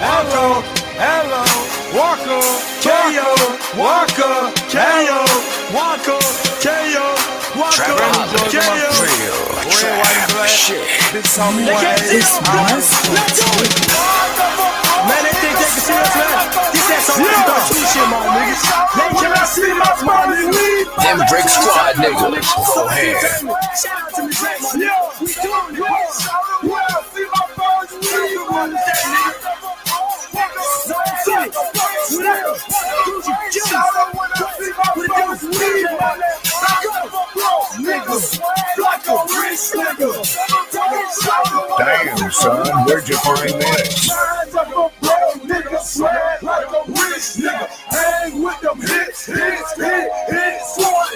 hello, hello, Walker, KO, Walker, KO, Walker, KO, Walker, KO. Shit. This homie let's do it. Man, they think they can see us, man. This that song is about two shit, my niggas. They can't see my money. Them Brick Squad niggas. Go ahead. Shout out to me, Drake, my nigga. We doing it. Well, see my first weed. You understand, nigga? Damn, son, where'd you find this? Hang with them hits, swat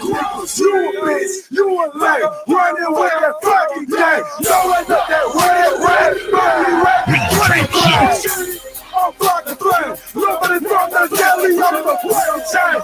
niggas. You a bitch, you a lame, running with that fucking gang. No, ain't got that red, I'm fucking flame. Look at it from the deli, I'm the player chain.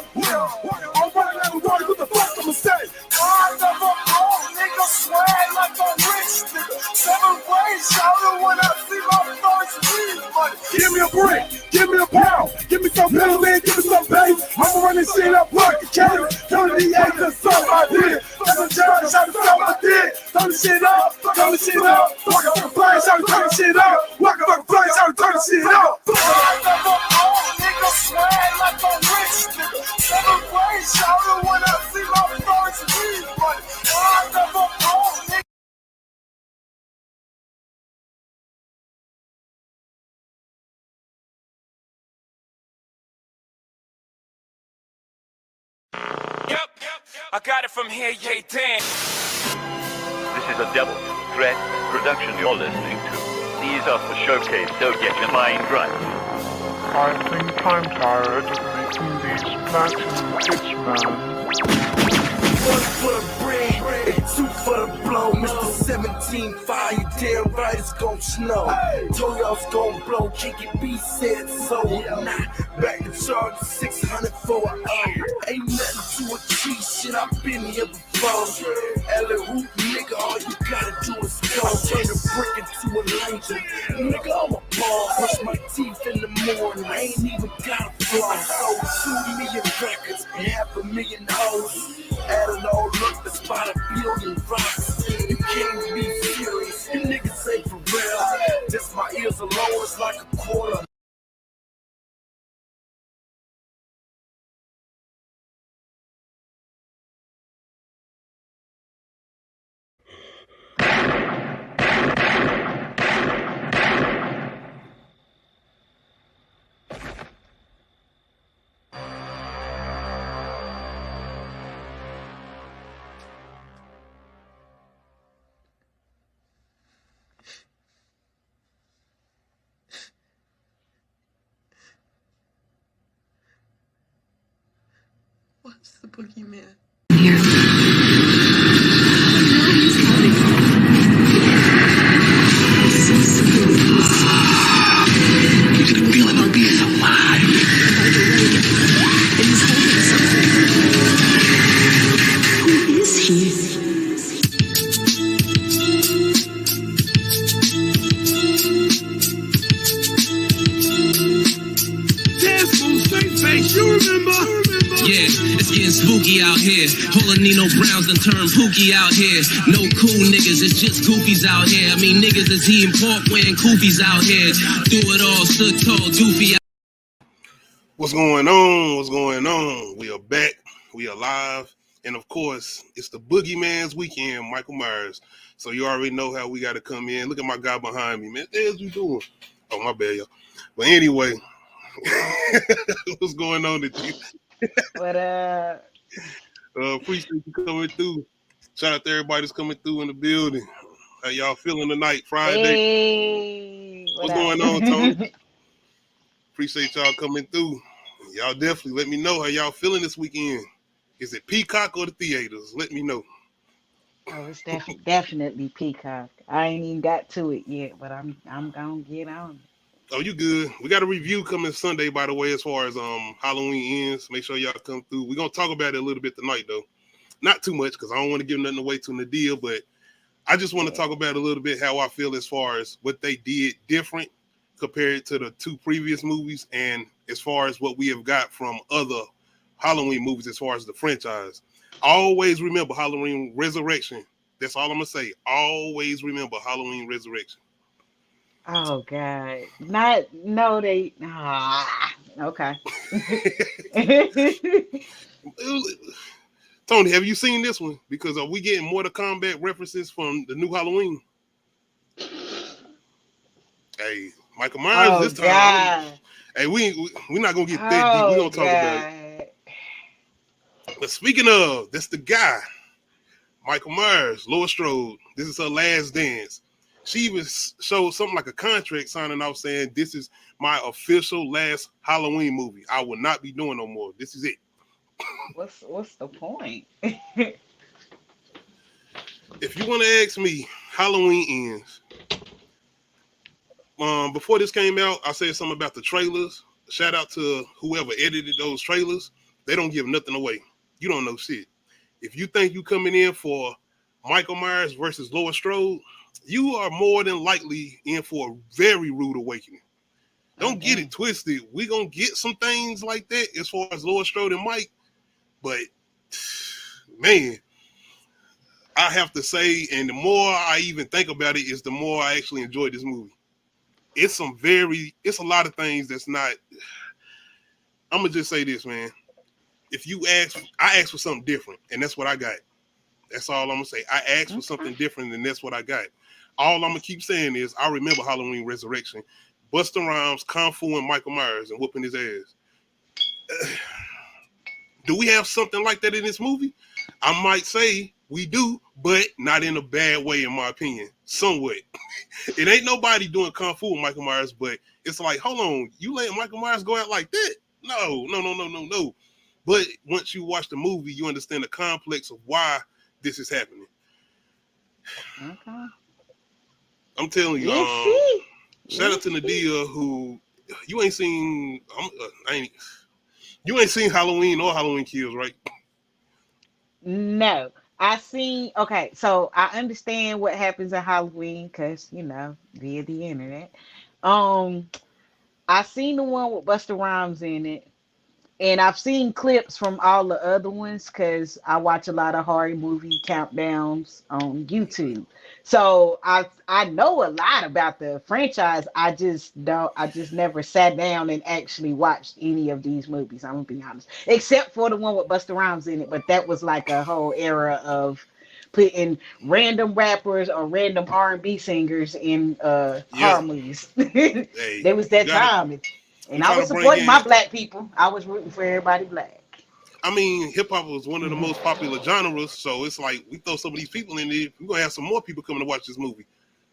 I'm running out of water, what the fuck I'ma say? I never own, nigga, swag like a rich nigga. 7 ways, shout when I see my first weed money. Give me a brick, give me a pound, give me some pills, man, give me some bass. I'ma run this shit up like a cat. Turn the acres, something I did. That's a job, shout it, something I did. Turn the shit up, turn the shit up. Walk a fucking plane, shout it, turn the shit up. Walk a fucking plane, shout it, turn the shit up. I never own, nigga, swag like a rich nigga. 7 ways, shout it when I see my first weed money. I never own, nigga. Yep, I got it from here, yeah, damn. This is a Double Threat production you're listening to. These are for showcase, so get your mind right. I think I'm tired of making these platinum hits, man. 1 for the bread, and 2 for the blow. Mr. 17 fire, you damn right it's gon' snow. Told y'all it's gon' blow, Kinky B said so. Nah, back to charge 600 for an hour. Ain't nothing to a cheat shit, I've been here before. Ellie Hoop, nigga, all you gotta do is go. Turn a brick into a lantern. Nigga, I'm a ball. Brush my teeth in the morning, I ain't even got a floss. Sold 2 million records and 500,000 hoes. Add it all up, it's about 1 billion rocks. You can't be serious, you niggas ain't for real. Just my ears alone, it's like a quarter. What's the Boogeyman? Here. You get a feeling of being alive. He's holding something. Who is he? You remember? Yeah, it's getting spooky out here. Nino Browns done turned pookie out here. No cool niggas, it's just goofies out here. I mean, niggas is eating pork wearing koofies out here. Do it all, stood tall, goofy. What's going on? What's going on? We are back. We are live. And of course, it's the Boogeyman's weekend, Michael Myers. So you already know how we got to come in. Look at my guy behind me, man. What the hell you doing? Oh, my bad, y'all. But anyway, what's going on with you? What up? Appreciate you coming through. Shout out to everybody that's coming through in the building. How y'all feeling tonight, Friday? Hey, what's going on, Tony? Appreciate y'all coming through. Y'all definitely let me know how y'all feeling this weekend. Is it Peacock or the theaters? Let me know. Oh, it's definitely Peacock. I ain't even got to it yet, but I'm gonna get on it. Oh, you good? We got a review coming Sunday, by the way, as far as Halloween ends. Make sure y'all come through. We're gonna talk about it a little bit tonight, though. Not too much, because I don't want to give nothing away to Nadia, but I just want to talk about a little bit how I feel as far as what they did different. compared to the two previous movies, and as far as what we have got from other Halloween movies, as far as the franchise. Always remember Halloween Resurrection. That's all I'm gonna say. Always remember Halloween Resurrection. Oh God. Not no they okay. Tony, have you seen this one? Because are we getting Mortal Kombat references from the new Halloween? Hey, Michael Myers Oh this time. God. Hey, we're not gonna get that deep. We're Oh gonna talk about it. God. But speaking of, that's the guy, Michael Myers, Laura Strode. This is her last dance. She even showed something like a contract signing off saying, "This is my official last Halloween movie. I will not be doing no more. This is it." What's the point? If you want to ask me, Halloween ends. Before this came out, I said something about the trailers. Shout out to whoever edited those trailers. They don't give nothing away. You don't know shit. If you think you coming in for Michael Myers versus Laura Strode, you are more than likely in for a very rude awakening. Don't get it twisted. We're going to get some things like that as far as Laura Strode and Mike. But, man, I have to say, and the more I even think about it, is the more I actually enjoy this movie. It's a lot of things that's not, I'm going to just say this, man. If you I asked for something different, and that's what I got. That's all I'm going to say. I asked for something different, and that's what I got. All I'm going to keep saying is I remember Halloween Resurrection, Busta Rhymes, Kung Fu, and Michael Myers, and whooping his ass. Do we have something like that in this movie? I might say we do, but not in a bad way, in my opinion. Somewhat. It ain't nobody doing Kung Fu with Michael Myers, but it's like, hold on, you letting Michael Myers go out like that? No. But once you watch the movie, you understand the complex of why this is happening. Okay. I'm telling you, shout out to Nadia, who you ain't seen. You ain't seen Halloween or Halloween Kills, right? No. Okay, so I understand what happens at Halloween because, via the internet. I seen the one with Busta Rhymes in it. And I've seen clips from all the other ones because I watch a lot of horror movie countdowns on YouTube. So I know a lot about the franchise. I just never sat down and actually watched any of these movies. I'm gonna be honest. Except for the one with Busta Rhymes in it, but that was like a whole era of putting random rappers or random R&B singers in horror movies. Hey, there was that time. And I was supporting my black people. I was rooting for everybody black. I mean, hip hop was one of the most popular genres, so it's like we throw some of these people in there. We're gonna have some more people coming to watch this movie.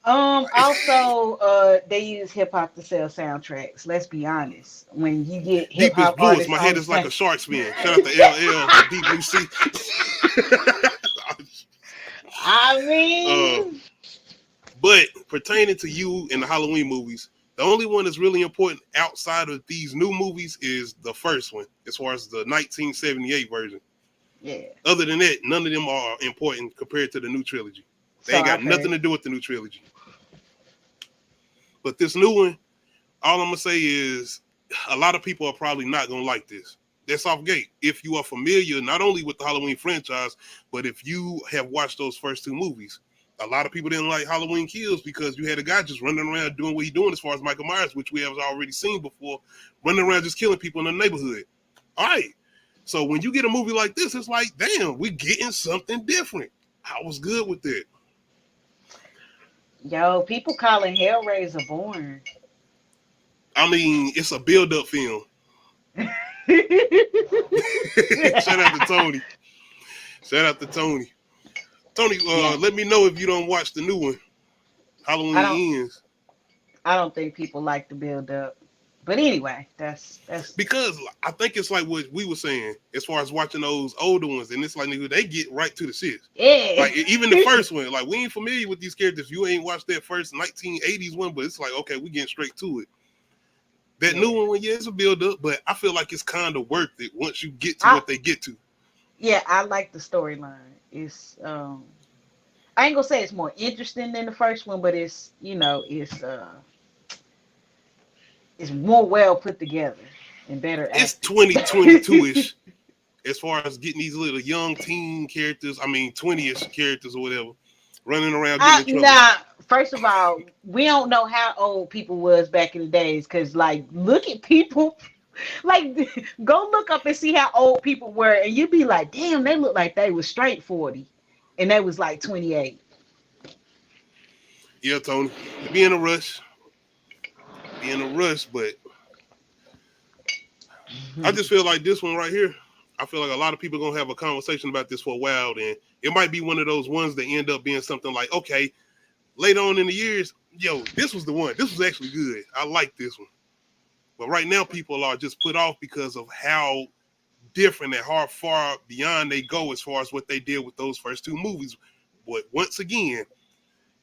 Also, they use hip hop to sell soundtracks. Let's be honest. When you get hip hop artists, my head is like a shark fin. Shout out to LL, Deep Blue Sea. I mean, but pertaining to you in the Halloween movies. The only one that's really important outside of these new movies is the first one, as far as the 1978 version. Yeah. Other than that, none of them are important compared to the new trilogy. They ain't got nothing to do with the new trilogy. But this new one, all I'm going to say is a lot of people are probably not going to like this. That's off gate. If you are familiar not only with the Halloween franchise, but if you have watched those first two movies. A lot of people didn't like Halloween Kills because you had a guy just running around doing what he's doing as far as Michael Myers, which we have already seen before, running around just killing people in the neighborhood. All right. So when you get a movie like this, it's like, damn, we're getting something different. I was good with that. Yo, people calling Hellraiser boring. I mean, it's a build-up film. Shout out to Tony. Tony, let me know if you don't watch the new one. Halloween Ends. I don't think people like the build up. But anyway, that's because I think it's like what we were saying as far as watching those older ones, and it's like nigga, they get right to the shit. Yeah. Like even the first one, like we ain't familiar with these characters. You ain't watched that first 1980s one, but it's like okay, we getting straight to it. That new one, it's a build up, but I feel like it's kind of worth it once you get to what they get to. Yeah, I like the storyline. It's I ain't gonna say it's more interesting than the first one, but it's it's more well put together and better It's acted. 2022-ish as far as getting these little young teen characters. I mean, 20-ish characters or whatever, running around getting in trouble. Now, first of all, we don't know how old people was back in the days, because like, look at people. Like, go look up and see how old people were, and you'd be like, damn, they look like they was straight 40, and they was like 28. Yeah, Tony, be in a rush, but I just feel like this one right here, I feel like a lot of people are gonna have a conversation about this for a while, and it might be one of those ones that end up being something like, okay, later on in the years, yo, this was the one. This was actually good. I like this one. But right now, people are just put off because of how different and how far beyond they go as far as what they did with those first two movies. But once again,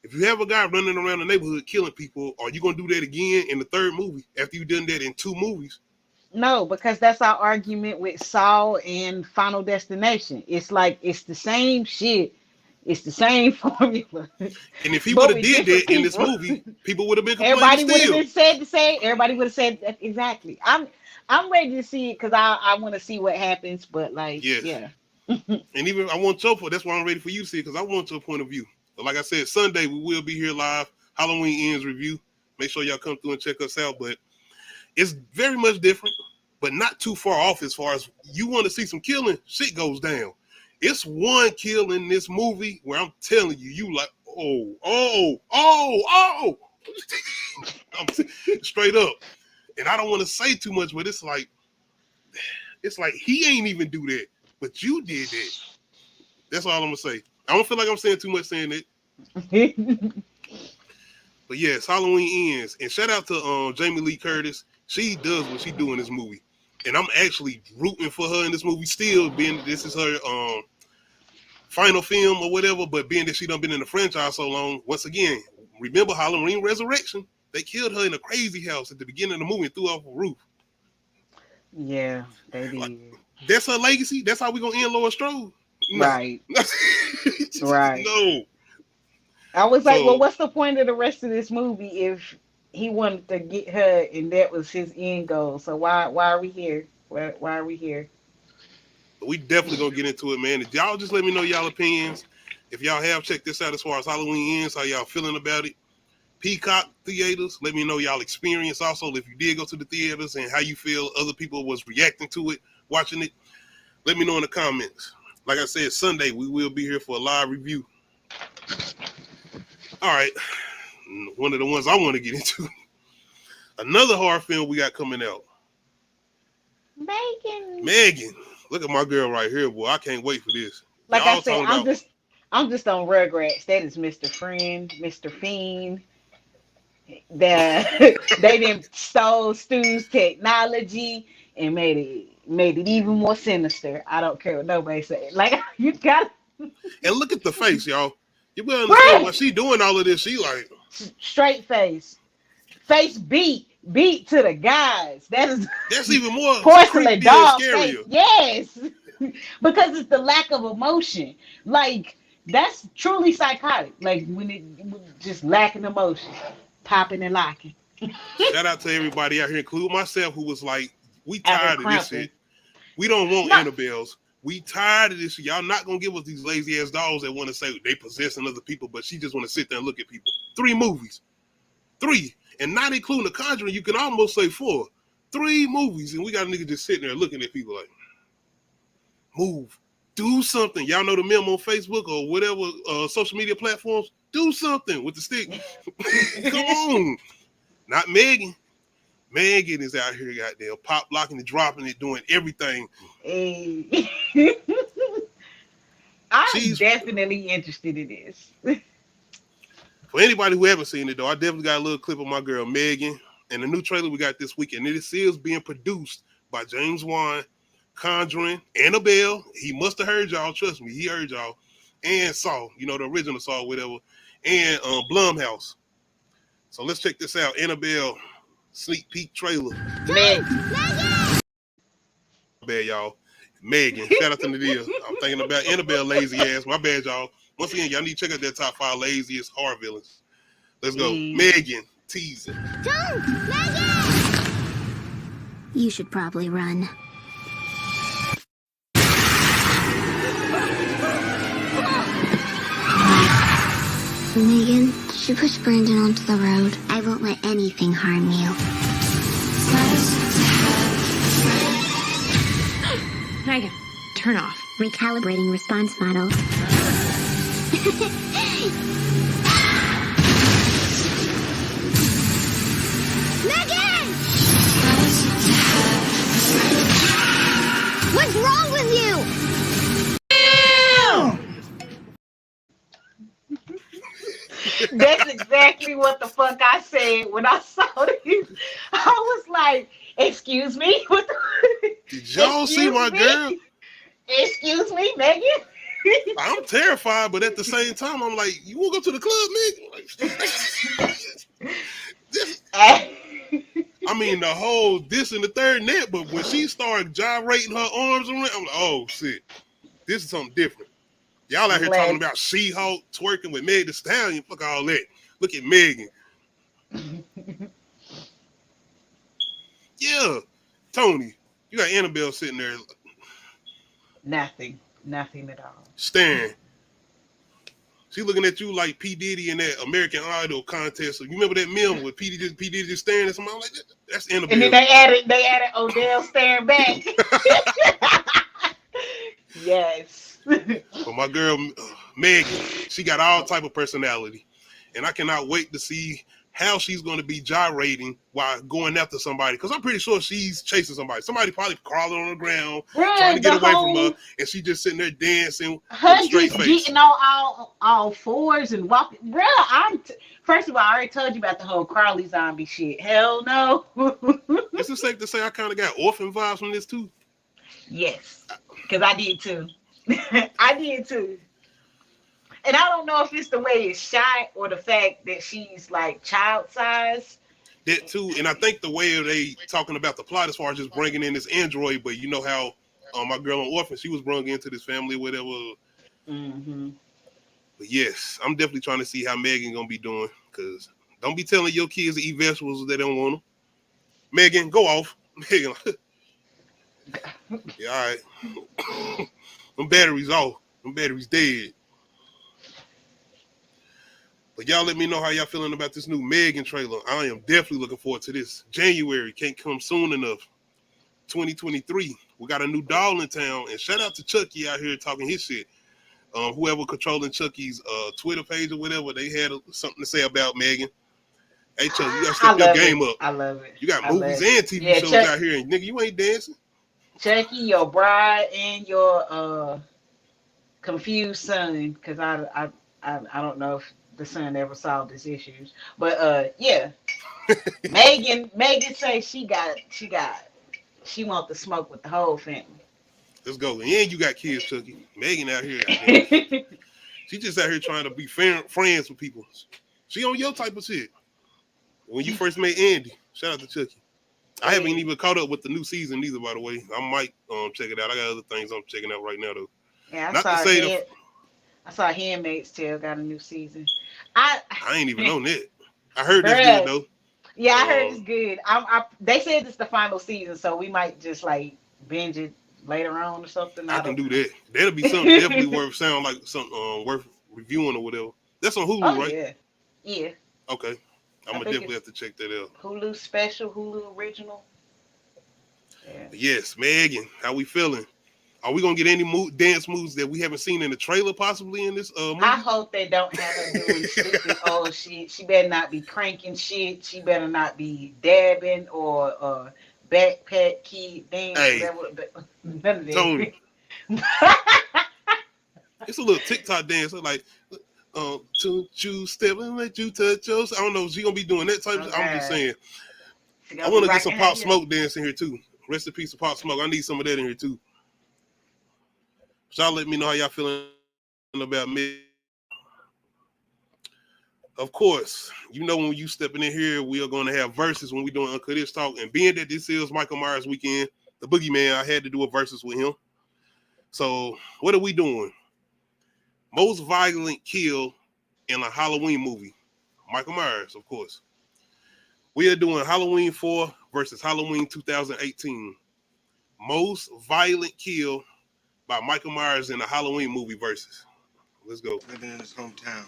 if you have a guy running around the neighborhood killing people, are you going to do that again in the third movie after you've done that in two movies? No, because that's our argument with Saw and Final Destination. It's like, it's the same shit. It's the same formula. And if he would have did that in this movie, people would have been complaining. Everybody would have been said the same. Everybody would have said that exactly. I'm ready to see it because I want to see what happens. But like, yes. Yeah. And even I want your point. That's why I'm ready for you to see it, because I want your point of view. But like I said, Sunday we will be here live. Halloween Ends review. Make sure y'all come through and check us out. But it's very much different, but not too far off as far as you want to see some killing. Shit goes down. It's one kill in this movie where I'm telling you, you like, oh. I'm straight up. And I don't want to say too much, but it's like he ain't even do that, but you did that. That's all I'm gonna say. I don't feel like I'm saying too much saying it. But yes, Halloween Ends. And shout out to Jamie Lee Curtis. She does what she do in this movie. And I'm actually rooting for her in this movie still, being this is her final film or whatever, but being that she done been in the franchise so long, once again, remember Halloween Resurrection? They killed her in a crazy house at the beginning of the movie and threw her off a roof. Yeah, they did. Like, that's her legacy? That's how we gonna end Laura Strode? No. Right. Right. No. I was like, well, what's the point of the rest of this movie if he wanted to get her and that was his end goal? So why are we here? Why are we here? We definitely gonna get into it, man. If y'all just let me know y'all opinions. If y'all have checked this out as far as Halloween Ends, how y'all feeling about it? Peacock theaters, let me know y'all experience. Also, if you did go to the theaters and how you feel other people was reacting to it, watching it, let me know in the comments. Like I said, Sunday we will be here for a live review. All right, one of the ones I want to get into. Another horror film we got coming out. Megan. Look at my girl right here, boy. I can't wait for this. Like y'all I said, I'm just on Rugrats. That is Mr. Friend, Mr. Fiend. They didn't stole Stu's technology and made it even more sinister. I don't care what nobody say. Like, you got. And look at the face, y'all. You will understand why she doing all of this. She like straight face beat to the guys. That's even more porcelain dog face. Yes, because it's the lack of emotion. Like, that's truly psychotic. Like when it just lacking emotion, popping and locking. Shout out to everybody out here, including myself, who was like, "We tired of this shit. We don't want Annabelles. We tired of this shit. Y'all not gonna give us these lazy ass dolls that want to say they possessing other people, but she just want to sit there and look at people." 3 movies, 3, and not including The Conjuring. You can almost say 4. 3 movies, and we got a nigga just sitting there looking at people like, move, do something. Y'all know the meme on Facebook or whatever social media platforms. Do something with the stick. Come on, not Megan. Megan is out here, goddamn, pop locking and dropping it, doing everything. Hey. I'm definitely interested in this. For anybody who haven't seen it, though, I definitely got a little clip of my girl Megan and the new trailer we got this weekend. It is being produced by James Wan, Conjuring, Annabelle. He must have heard y'all. Trust me, he heard y'all. And Saw, you know, the original Saw, whatever. And Blumhouse. So let's check this out. Annabelle sneak peek trailer. Megan. Bad, y'all. Megan. Shout out to Nadia. I'm thinking about Annabelle lazy ass. My bad, y'all. Once again, y'all need to check out that top 5 laziest horror villains. Let's go. Megan teasing. Megan! You should probably run. Megan, she pushed Brandon onto the road. I won't let anything harm you. Megan, turn off. Recalibrating response model. Megan! What's wrong with you? That's exactly what the fuck I said when I saw this. I was like, excuse me? What the Did y'all see my girl? Excuse me, Megan? I'm terrified, but at the same time, I'm like, you want to go to the club, Megan? I mean, the whole this and the third net, but when she started gyrating her arms around, I'm like, oh, shit. This is something different. Y'all out here talking about She-Hulk twerking with Meg Thee Stallion. Fuck all that. Look at Megan. Yeah. Tony, you got Annabelle sitting there. Nothing at all. Staring. She looking at you like P. Diddy in that American Idol contest. So you remember that meme with P. Diddy just staring at somebody? I'm like, that's Annabelle. And then they added Odell staring back. Yes. But my girl Megan, she got all type of personality, and I cannot wait to see how she's going to be gyrating while going after somebody. Because I'm pretty sure she's chasing somebody. Somebody probably crawling on the ground, trying to get away from her, and she just sitting there dancing. Her just getting on all fours and walking. Bruh, first of all, I already told you about the whole Carly zombie shit. Hell no. Is it safe to say I kind of got orphan vibes from this too? Yes, because I did too. I did too. And I don't know if it's the way it's shot or the fact that she's like child size. That too, and I think the way they talking about the plot as far as just bringing in this android, but you know how my girl on Orphan, she was brought into this family, whatever. Mm-hmm. But yes, I'm definitely trying to see how Megan gonna be doing, because don't be telling your kids to eat vegetables if they don't want them. Megan, go off. Megan, yeah, all right. Them batteries off. Them batteries dead. But y'all let me know how y'all feeling about this new Megan trailer. I am definitely looking forward to this. January can't come soon enough. 2023, we got a new doll in town. And shout out to Chucky out here talking his shit. Whoever controlling Chucky's Twitter page or whatever, they had something to say about Megan. Hey, Chucky, you got to step your game up. I love it. You got movies and TV shows out here, and nigga, you ain't dancing. Chucky, your bride, and your confused son, because I don't know if the son ever solved his issues, but yeah. Megan say she want to smoke with the whole family. Let's go. And you got kids, Chucky. Megan out here. She just out here trying to be friends with people. She on your type of shit. When you first met Andy, shout out to Chucky. I haven't even caught up with the new season either, by the way. I might check it out. I got other things I'm checking out right now, though. Yeah, I saw Handmaid's Tale got a new season. I ain't even on that. I heard it's good, though. Yeah, I heard it's good. They said it's the final season, so we might just like binge it later on or something. I can do that. That'll be something definitely worth worth reviewing or whatever. That's on Hulu, right? Yeah. Okay. I'm gonna definitely have to check that out. Hulu special, Hulu original. Yeah. Yes, Megan, how we feeling? Are we gonna get any dance moves that we haven't seen in the trailer, possibly in this movie? I hope they don't have her doing stupid old shit. She better not be cranking shit. She better not be dabbing or backpack kid dance. Hey, none of that. Tony. It's a little TikTok dance, like. To you step and let you touch yours. I don't know if she gonna be doing that type of I'm just saying. I want to get some Pop Smoke dance in here too. Rest in peace to Pop Smoke. I need some of that in here too. So y'all let me know how y'all feeling about me. Of course, you know when you stepping in here, we are going to have verses when we doing Uncut Ishhh Talk. And being that this is Michael Myers weekend, the Boogeyman, I had to do a verses with him. So what are we doing? Most violent kill in a Halloween movie. Michael Myers, of course. We are doing Halloween 4 versus Halloween 2018. Most violent kill by Michael Myers in a Halloween movie versus. Let's go. Living in his hometown.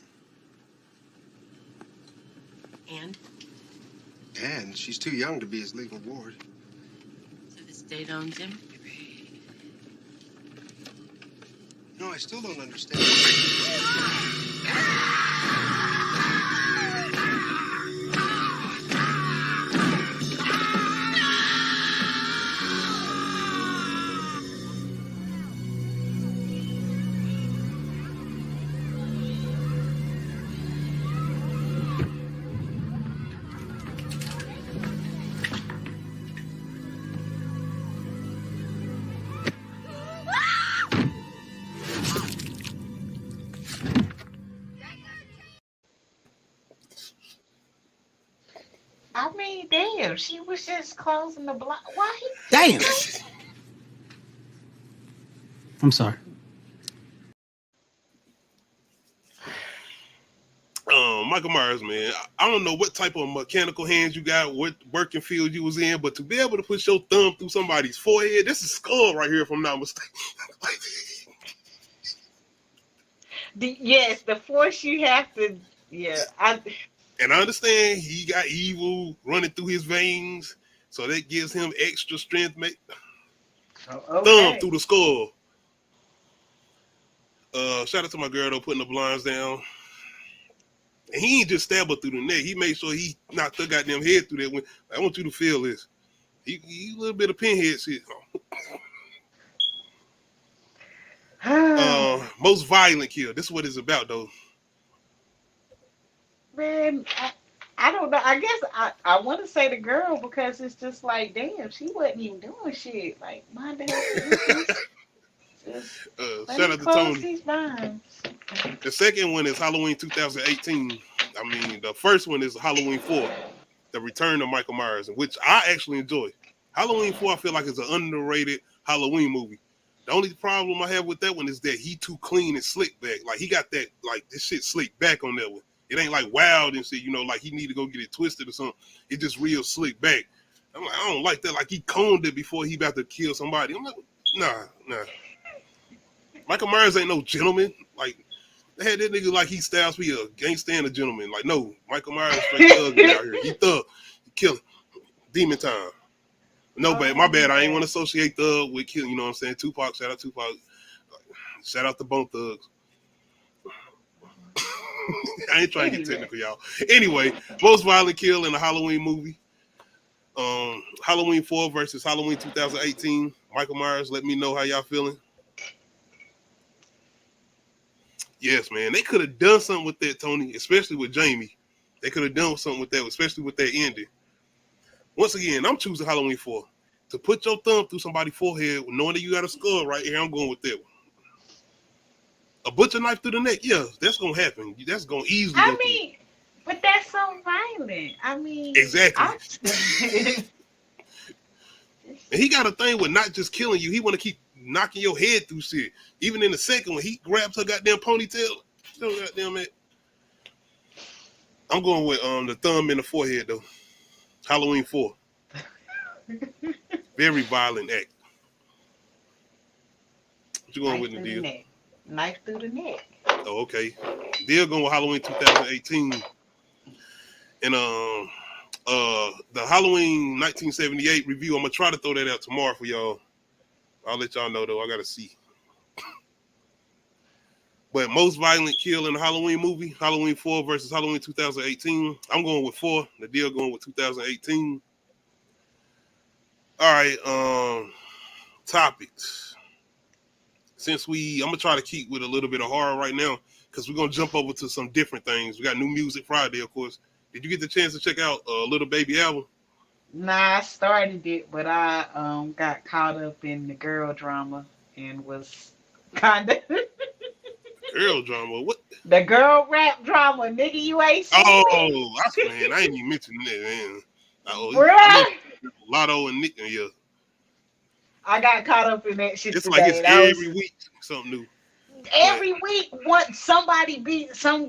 And she's too young to be his legal ward. So the state owns him? No, I still don't understand. I mean, damn, she was just closing the block. Why? Damn. I'm sorry. Michael Myers, man. I don't know what type of mechanical hands you got, what working field you was in, but to be able to put your thumb through somebody's forehead, this is skull right here, if I'm not mistaken. Yes, the force you have to. Yeah, And I understand he got evil running through his veins, so that gives him extra strength. Thumb through the skull. Shout out to my girl though, putting the blinds down. And he ain't just stab her through the neck. He made sure he knocked her goddamn head through that. I want you to feel this. He a little bit of pinhead shit. Most violent kill. This is what it's about though. Man, I don't know. I guess I want to say the girl because it's just like, damn, she wasn't even doing shit. Like, my damn. Shout out to Tony. The second one is Halloween 2018. I mean, the first one is Halloween 4, The Return of Michael Myers, which I actually enjoy. Halloween 4, I feel like is an underrated Halloween movie. The only problem I have with that one is that he too clean and slick back. Like, he got that, like, this shit slick back on that one. It ain't like wild and shit, you know, like he need to go get it twisted or something. It's just real slick back. I'm like, I don't like that. Like, he coned it before he about to kill somebody. I'm like, nah. Michael Myers ain't no gentleman. Like, they had that nigga like he styles me a gangster and a gentleman. Like, no, Michael Myers straight thug out here. He thug. He killing. Demon time. No, my bad. I ain't want to associate thug with killing, you know what I'm saying? Tupac, shout out Tupac. Shout out to Bone Thugs. I ain't trying to get technical, y'all. Anyway, most violent kill in a Halloween movie. Halloween 4 versus Halloween 2018. Michael Myers, let me know how y'all feeling. Yes, man. They could have done something with that, Tony, especially with Jamie. They could have done something with that, especially with that ending. Once again, I'm choosing Halloween 4. To put your thumb through somebody's forehead, knowing that you got a skull right here, I'm going with that one. A butcher knife through the neck, yeah, that's going to happen. That's going to easily I mean, but that's so violent. I mean. Exactly. And he got a thing with not just killing you. He want to keep knocking your head through shit. Even in the second one, he grabs her goddamn ponytail. Still goddamn it. I'm going with the thumb in the forehead though. Halloween 4. Very violent act. What you going with, Nadia? Knife through the neck. Oh, okay. They're going with Halloween 2018. And the Halloween 1978 review, I'm gonna try to throw that out tomorrow for y'all. I'll let y'all know though. I gotta see. But most violent kill in a Halloween movie, Halloween 4 versus Halloween 2018. I'm going with 4. The deal going with 2018. All right, topics. Since I'm gonna try to keep with a little bit of horror right now, because we're gonna jump over to some different things. We got new music Friday, of course. Did you get the chance to check out Little Baby album? Nah, I started it, but I got caught up in the girl drama and was kind of girl drama. What? The girl rap drama, nigga. You ain't seen it. Man, I ain't even mentioning that, man. Lotto and Nick, yeah. I got caught up in that shit it's today. Like it's every week something new. Every week, some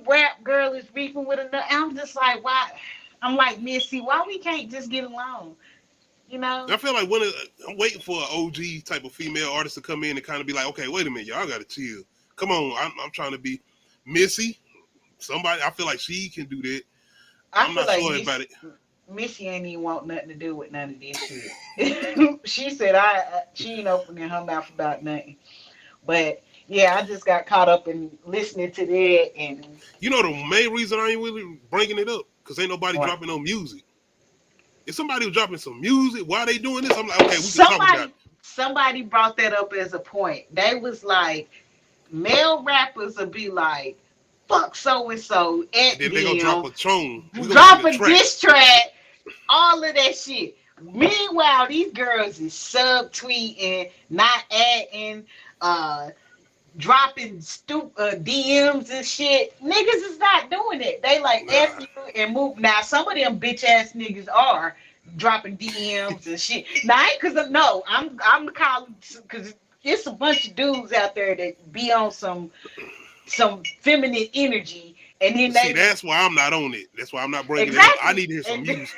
rap girl is beefing with another. I'm just like, why? I'm like, Missy, why we can't just get along? You know, I feel like I'm waiting for an OG type of female artist to come in and kind of be like, okay, wait a minute, y'all got to chill. Come on, I'm trying to be Missy. Somebody, I feel like she can do that. I'm not like sure about it. Missy ain't even want nothing to do with none of this shit. She said she ain't opening her mouth about nothing. But yeah, I just got caught up in listening to that, and you know the main reason I ain't really bringing it up because ain't nobody dropping no music. If somebody was dropping some music, why they doing this? I'm like, okay, we can talk about it. Somebody brought that up as a point. They was like, male rappers would be like, fuck so and so, and then they gonna drop a tune, drop a diss track, all of that shit. Meanwhile, these girls is subtweeting, not adding, dropping DMs and shit. Niggas is not doing it. They like F you and move. Now some of them bitch ass niggas are dropping DMs and shit. Now I ain't cause no, I'm calling cause it's a bunch of dudes out there that be on some feminine energy, and then see that's why I'm not on it. That's why I'm not breaking it up. I need to hear some music.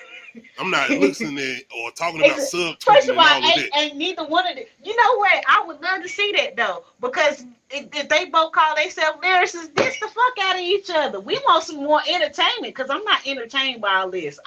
I'm not listening or talking about subtweeting. First of all, ain't neither one of them. You know what? I would love to see that though, because if they both call themselves lyricists, diss the fuck out of each other. We want some more entertainment, because I'm not entertained by all this.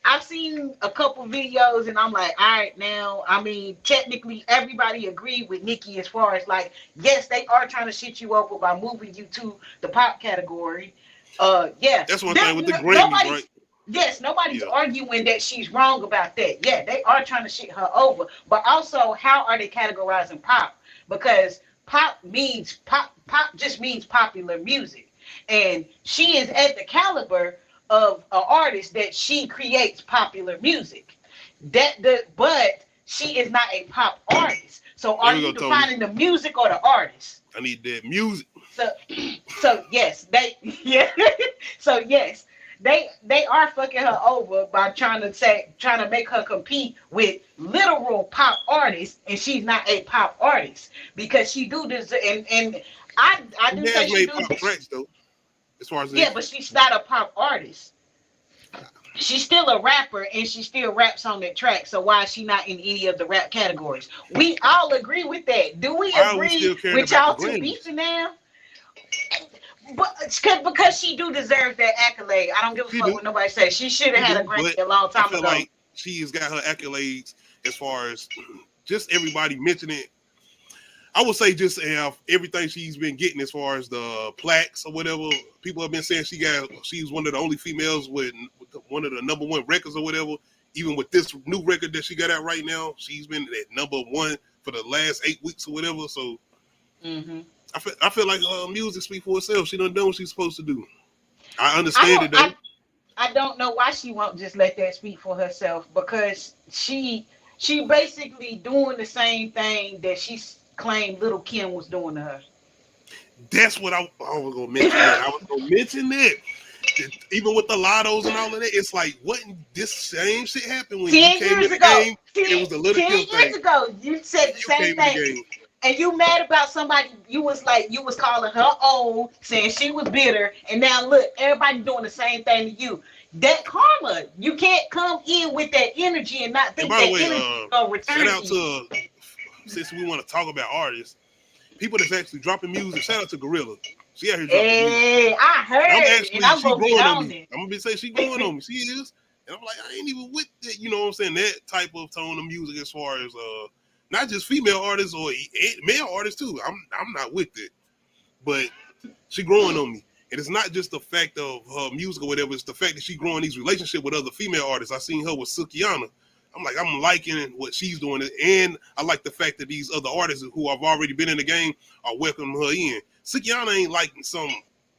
I've seen a couple videos and I'm like, all right, now, I mean, technically everybody agreed with Nicki as far as like, yes, they are trying to shit you over by moving you to the pop category. Yeah. That's one thing with the Grammys, right? Yes, nobody's arguing that she's wrong about that. Yeah, they are trying to shit her over. But also, how are they categorizing pop? Because pop just means popular music. And she is at the caliber of an artist that she creates popular music. But she is not a pop artist. So are you defining the music or the artist? I need that music. So yes, so yes. They are fucking her over by trying to make her compete with literal pop artists, and she's not a pop artist because she do this, and I do say she do pop tracks though. As far as but she's not a pop artist. She's still a rapper, and she still raps on that track. So why is she not in any of the rap categories? We all agree with that. Do we agree with y'all two beefing now? But because she do deserve that accolade. I don't give a fuck what nobody says. She should have had a Grammy a long time ago. Like she's got her accolades as far as just everybody mentioning it. I would say just everything she's been getting as far as the plaques or whatever. People have been saying she's one of the only females with one of the number one records or whatever. Even with this new record that she got out right now, she's been at number one for the last 8 weeks or whatever. So I feel like music speaks for itself. She done what she's supposed to do. I understand it though. I don't know why she won't just let that speak for herself, because she basically doing the same thing that she claimed Little Kim was doing to her. That's what I was gonna mention. I was gonna mention that. Even with the lottos and all of that, it's like, what this same shit happened when 10 you came years in the ago. game? It was the Little Kim thing. 10 years ago, you said the same thing. And you mad about somebody, you was calling her old, saying she was bitter, and now look, everybody doing the same thing to you. That karma, you can't come in with that energy and not think that energy is gonna return shout out to since we want to talk about artists, people that's actually dropping music. Shout out to Gorilla. She out here dropping music. I heard. I'm gonna be on me. I'm gonna say she going on me. She is, and I'm like, I ain't even with that. You know what I'm saying? That type of tone of music, as far as not just female artists or male artists too. I'm not with it, but she growing on me. And it's not just the fact of her music or whatever. It's the fact that she growing these relationships with other female artists. I seen her with Sukiyana. I'm like, I'm liking what she's doing. And I like the fact that these other artists who have already been in the game are welcoming her in. Sukiyana ain't like some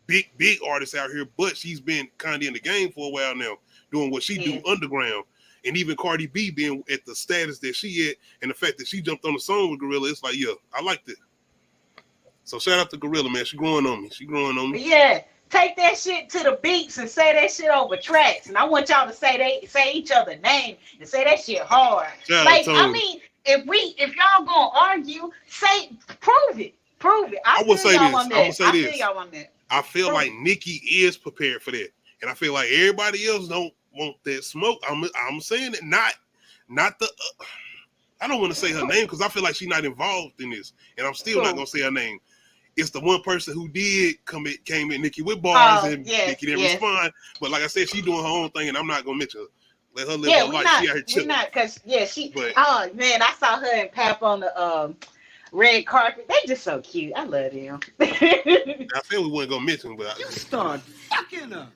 big artists out here, but she's been kind of in the game for a while now, doing what she do underground. And even Cardi B being at the status that she at, and the fact that she jumped on the song with Gorilla, it's like, yeah, I like that. So shout out to Gorilla, man. She growing on me. Yeah, take that shit to the beats and say that shit over tracks. And I want y'all to say each other's name and say that shit hard. I mean, if y'all gonna argue, prove it. I will say this. I feel like Nicki is prepared for that, and I feel like everybody else don't want that smoke. I'm saying it not the. I don't want to say her name because I feel like she's not involved in this, and I'm still not gonna say her name. It's the one person who came in Nikki with bars, and Nikki didn't respond. But like I said, she's doing her own thing, and I'm not gonna mention her. Let her live her life. She out here chilling. We're not, because she. But, oh man, I saw her and Pap on the red carpet. They just so cute. I love them. I said we weren't gonna mention, but you start fucking her.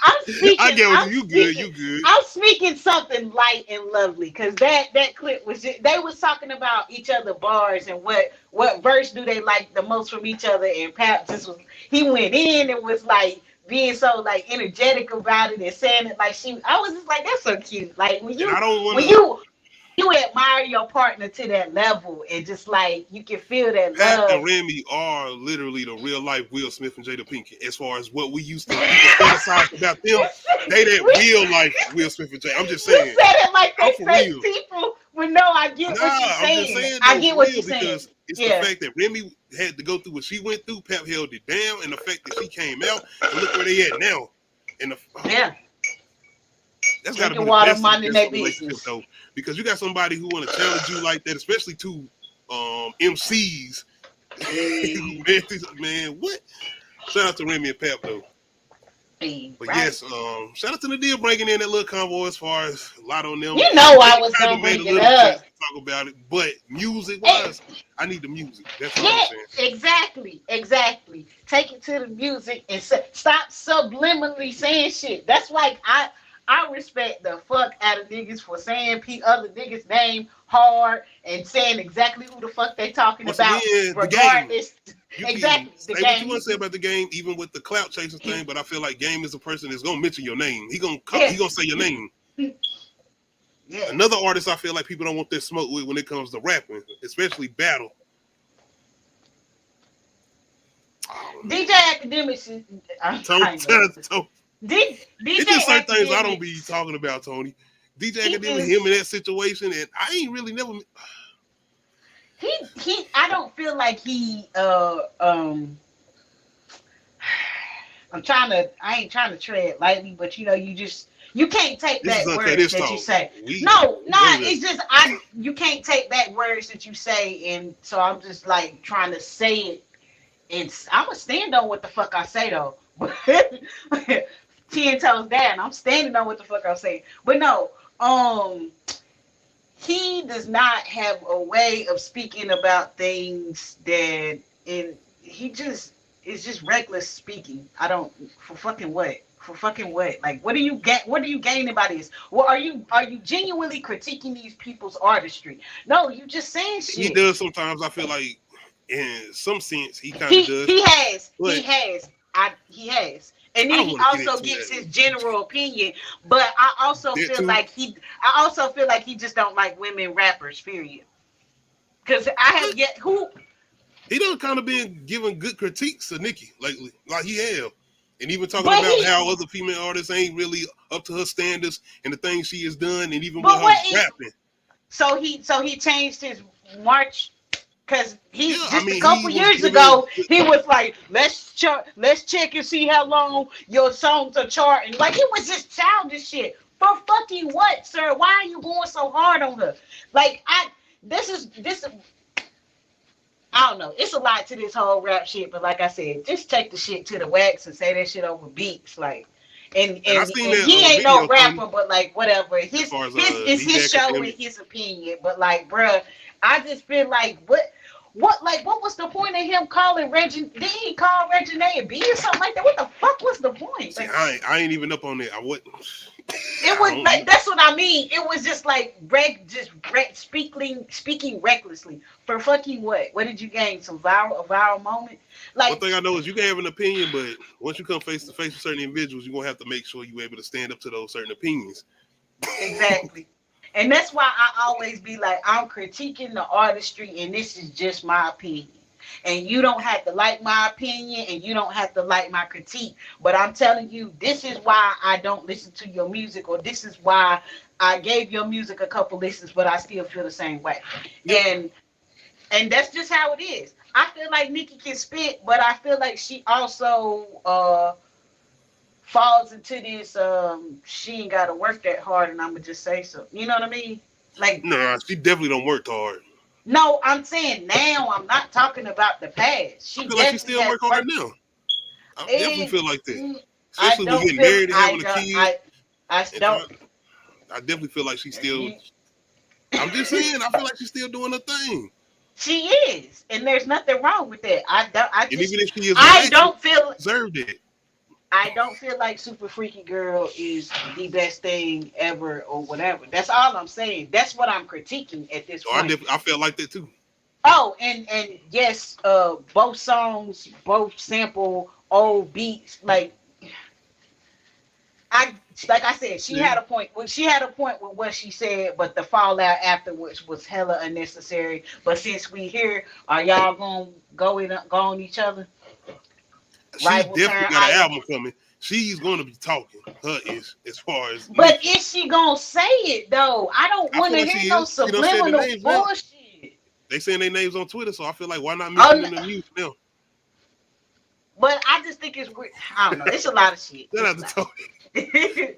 I'm speaking. I get what you good. You good. I'm speaking something light and lovely because that clip was just, they was talking about each other bars and what verse do they like the most from each other, and Pap just was, he went in and was like being so like energetic about it and saying it like she. I was just like, that's so cute. Like when you admire your partner to that level and just like you can feel that Pat love. and Remy are literally the real life Will Smith and Jada Pinkett. As far as what we used to fantasize about them, they that real life Will Smith and Jada. I'm just saying. You said it like they fake people, but no, I get what you're saying. I'm just saying I get what you're saying. Because it's the fact that Remy had to go through what she went through. Pap held it down, and the fact that she came out and look where they at now. And that's got to be the best relationship though, because you got somebody who want to challenge you like that, especially two MCs. Man, what? Shout out to Remy and Pap though. But yes, shout out to Nadia bringing in that little convo as far as a lot on them. You know I was gonna bring it up. Talk about it, but music wise, I need the music. That's what I'm saying. Exactly. Take it to the music and stop subliminally saying shit. That's like I respect the fuck out of niggas for saying other niggas' name hard and saying exactly who the fuck they talking about, regardless. Exactly. Say what you want to say about the game, even with the clout chasing thing, but I feel like Game is a person that's gonna mention your name. He gonna say your name. Yeah. Another artist I feel like people don't want their smoke with when it comes to rapping, especially battle. DJ Academics. It's just certain things I don't be talking about, Tony. DJ Academics, him in that situation, and I ain't really never. I don't feel like he. I ain't trying to tread lightly, but you can't take back words that you say. It's just you can't take back words that you say, and so I'm just like trying to say it. And I'm gonna stand on what the fuck I say though. 10 toes down. I'm standing on what the fuck I'm saying. But no, he does not have a way of speaking about things that it's just reckless speaking. For fucking what? Like what do you gain by this? Well, are you genuinely critiquing these people's artistry? No, you just saying shit. He does sometimes. I feel like in some sense he kind of does. He has. And then he also gives his general opinion, but I also feel like he just don't like women rappers, period. Because I have he done kind of been giving good critiques to Nicki lately, like he have, and even talking about how other female artists ain't really up to her standards and the things she has done, and even with her rapping. So he changed his march. Because a couple years ago, he was like, let's check and see how long your songs are charting. Like, it was just childish shit. For fucking what, sir? Why are you going so hard on her? Like, I don't know. It's a lot to this whole rap shit, but like I said, just take the shit to the wax and say that shit over beats. Like, and he ain't no rapper, but like, whatever. It's his show and his opinion. But like, bruh, I just feel like what was the point of him calling Reggie? Did he call Regina a B or something like that? What the fuck was the point? See, I ain't even up on that. I wouldn't. It was like, that's what I mean. It was just like speaking recklessly for fucking what? What did you gain? A viral moment? Like, one thing I know is you can have an opinion, but once you come face to face with certain individuals, you're gonna have to make sure you're able to stand up to those certain opinions. Exactly. And that's why I always be like, I'm critiquing the artistry, and this is just my opinion. And you don't have to like my opinion, and you don't have to like my critique. But I'm telling you, this is why I don't listen to your music, or this is why I gave your music a couple listens, but I still feel the same way. Yep. And that's just how it is. I feel like Nicki can spit, but I feel like she also falls into this she ain't gotta work that hard and I'ma just say so. You know what I mean? Like Nah, she definitely don't work hard. no, I'm saying now. I'm not talking about the past. She I feel like she still work hard now. I definitely feel like that. Especially when getting married and having a kid. I definitely feel like she's still. I'm just saying. I feel like she's still doing her thing. She is, and there's nothing wrong with that. And even if she is, I don't feel deserved it. I don't feel like Super Freaky Girl is the best thing ever or whatever. That's all I'm saying. That's what I'm critiquing at this point. I felt like that too. Oh, and yes, both songs, both sample old beats. Like I said, she had a point. She had a point with what she said, but the fallout afterwards was hella unnecessary. But since we here, are y'all gonna go on each other? She definitely got an album coming. She's gonna be talking her ish as far as. But is she gonna say it though? I don't want to hear no subliminal bullshit. They saying their names on Twitter, so I feel like why not mention the music now? But I just think it's weird. I don't know. It's a lot of shit. Shout out to Tony.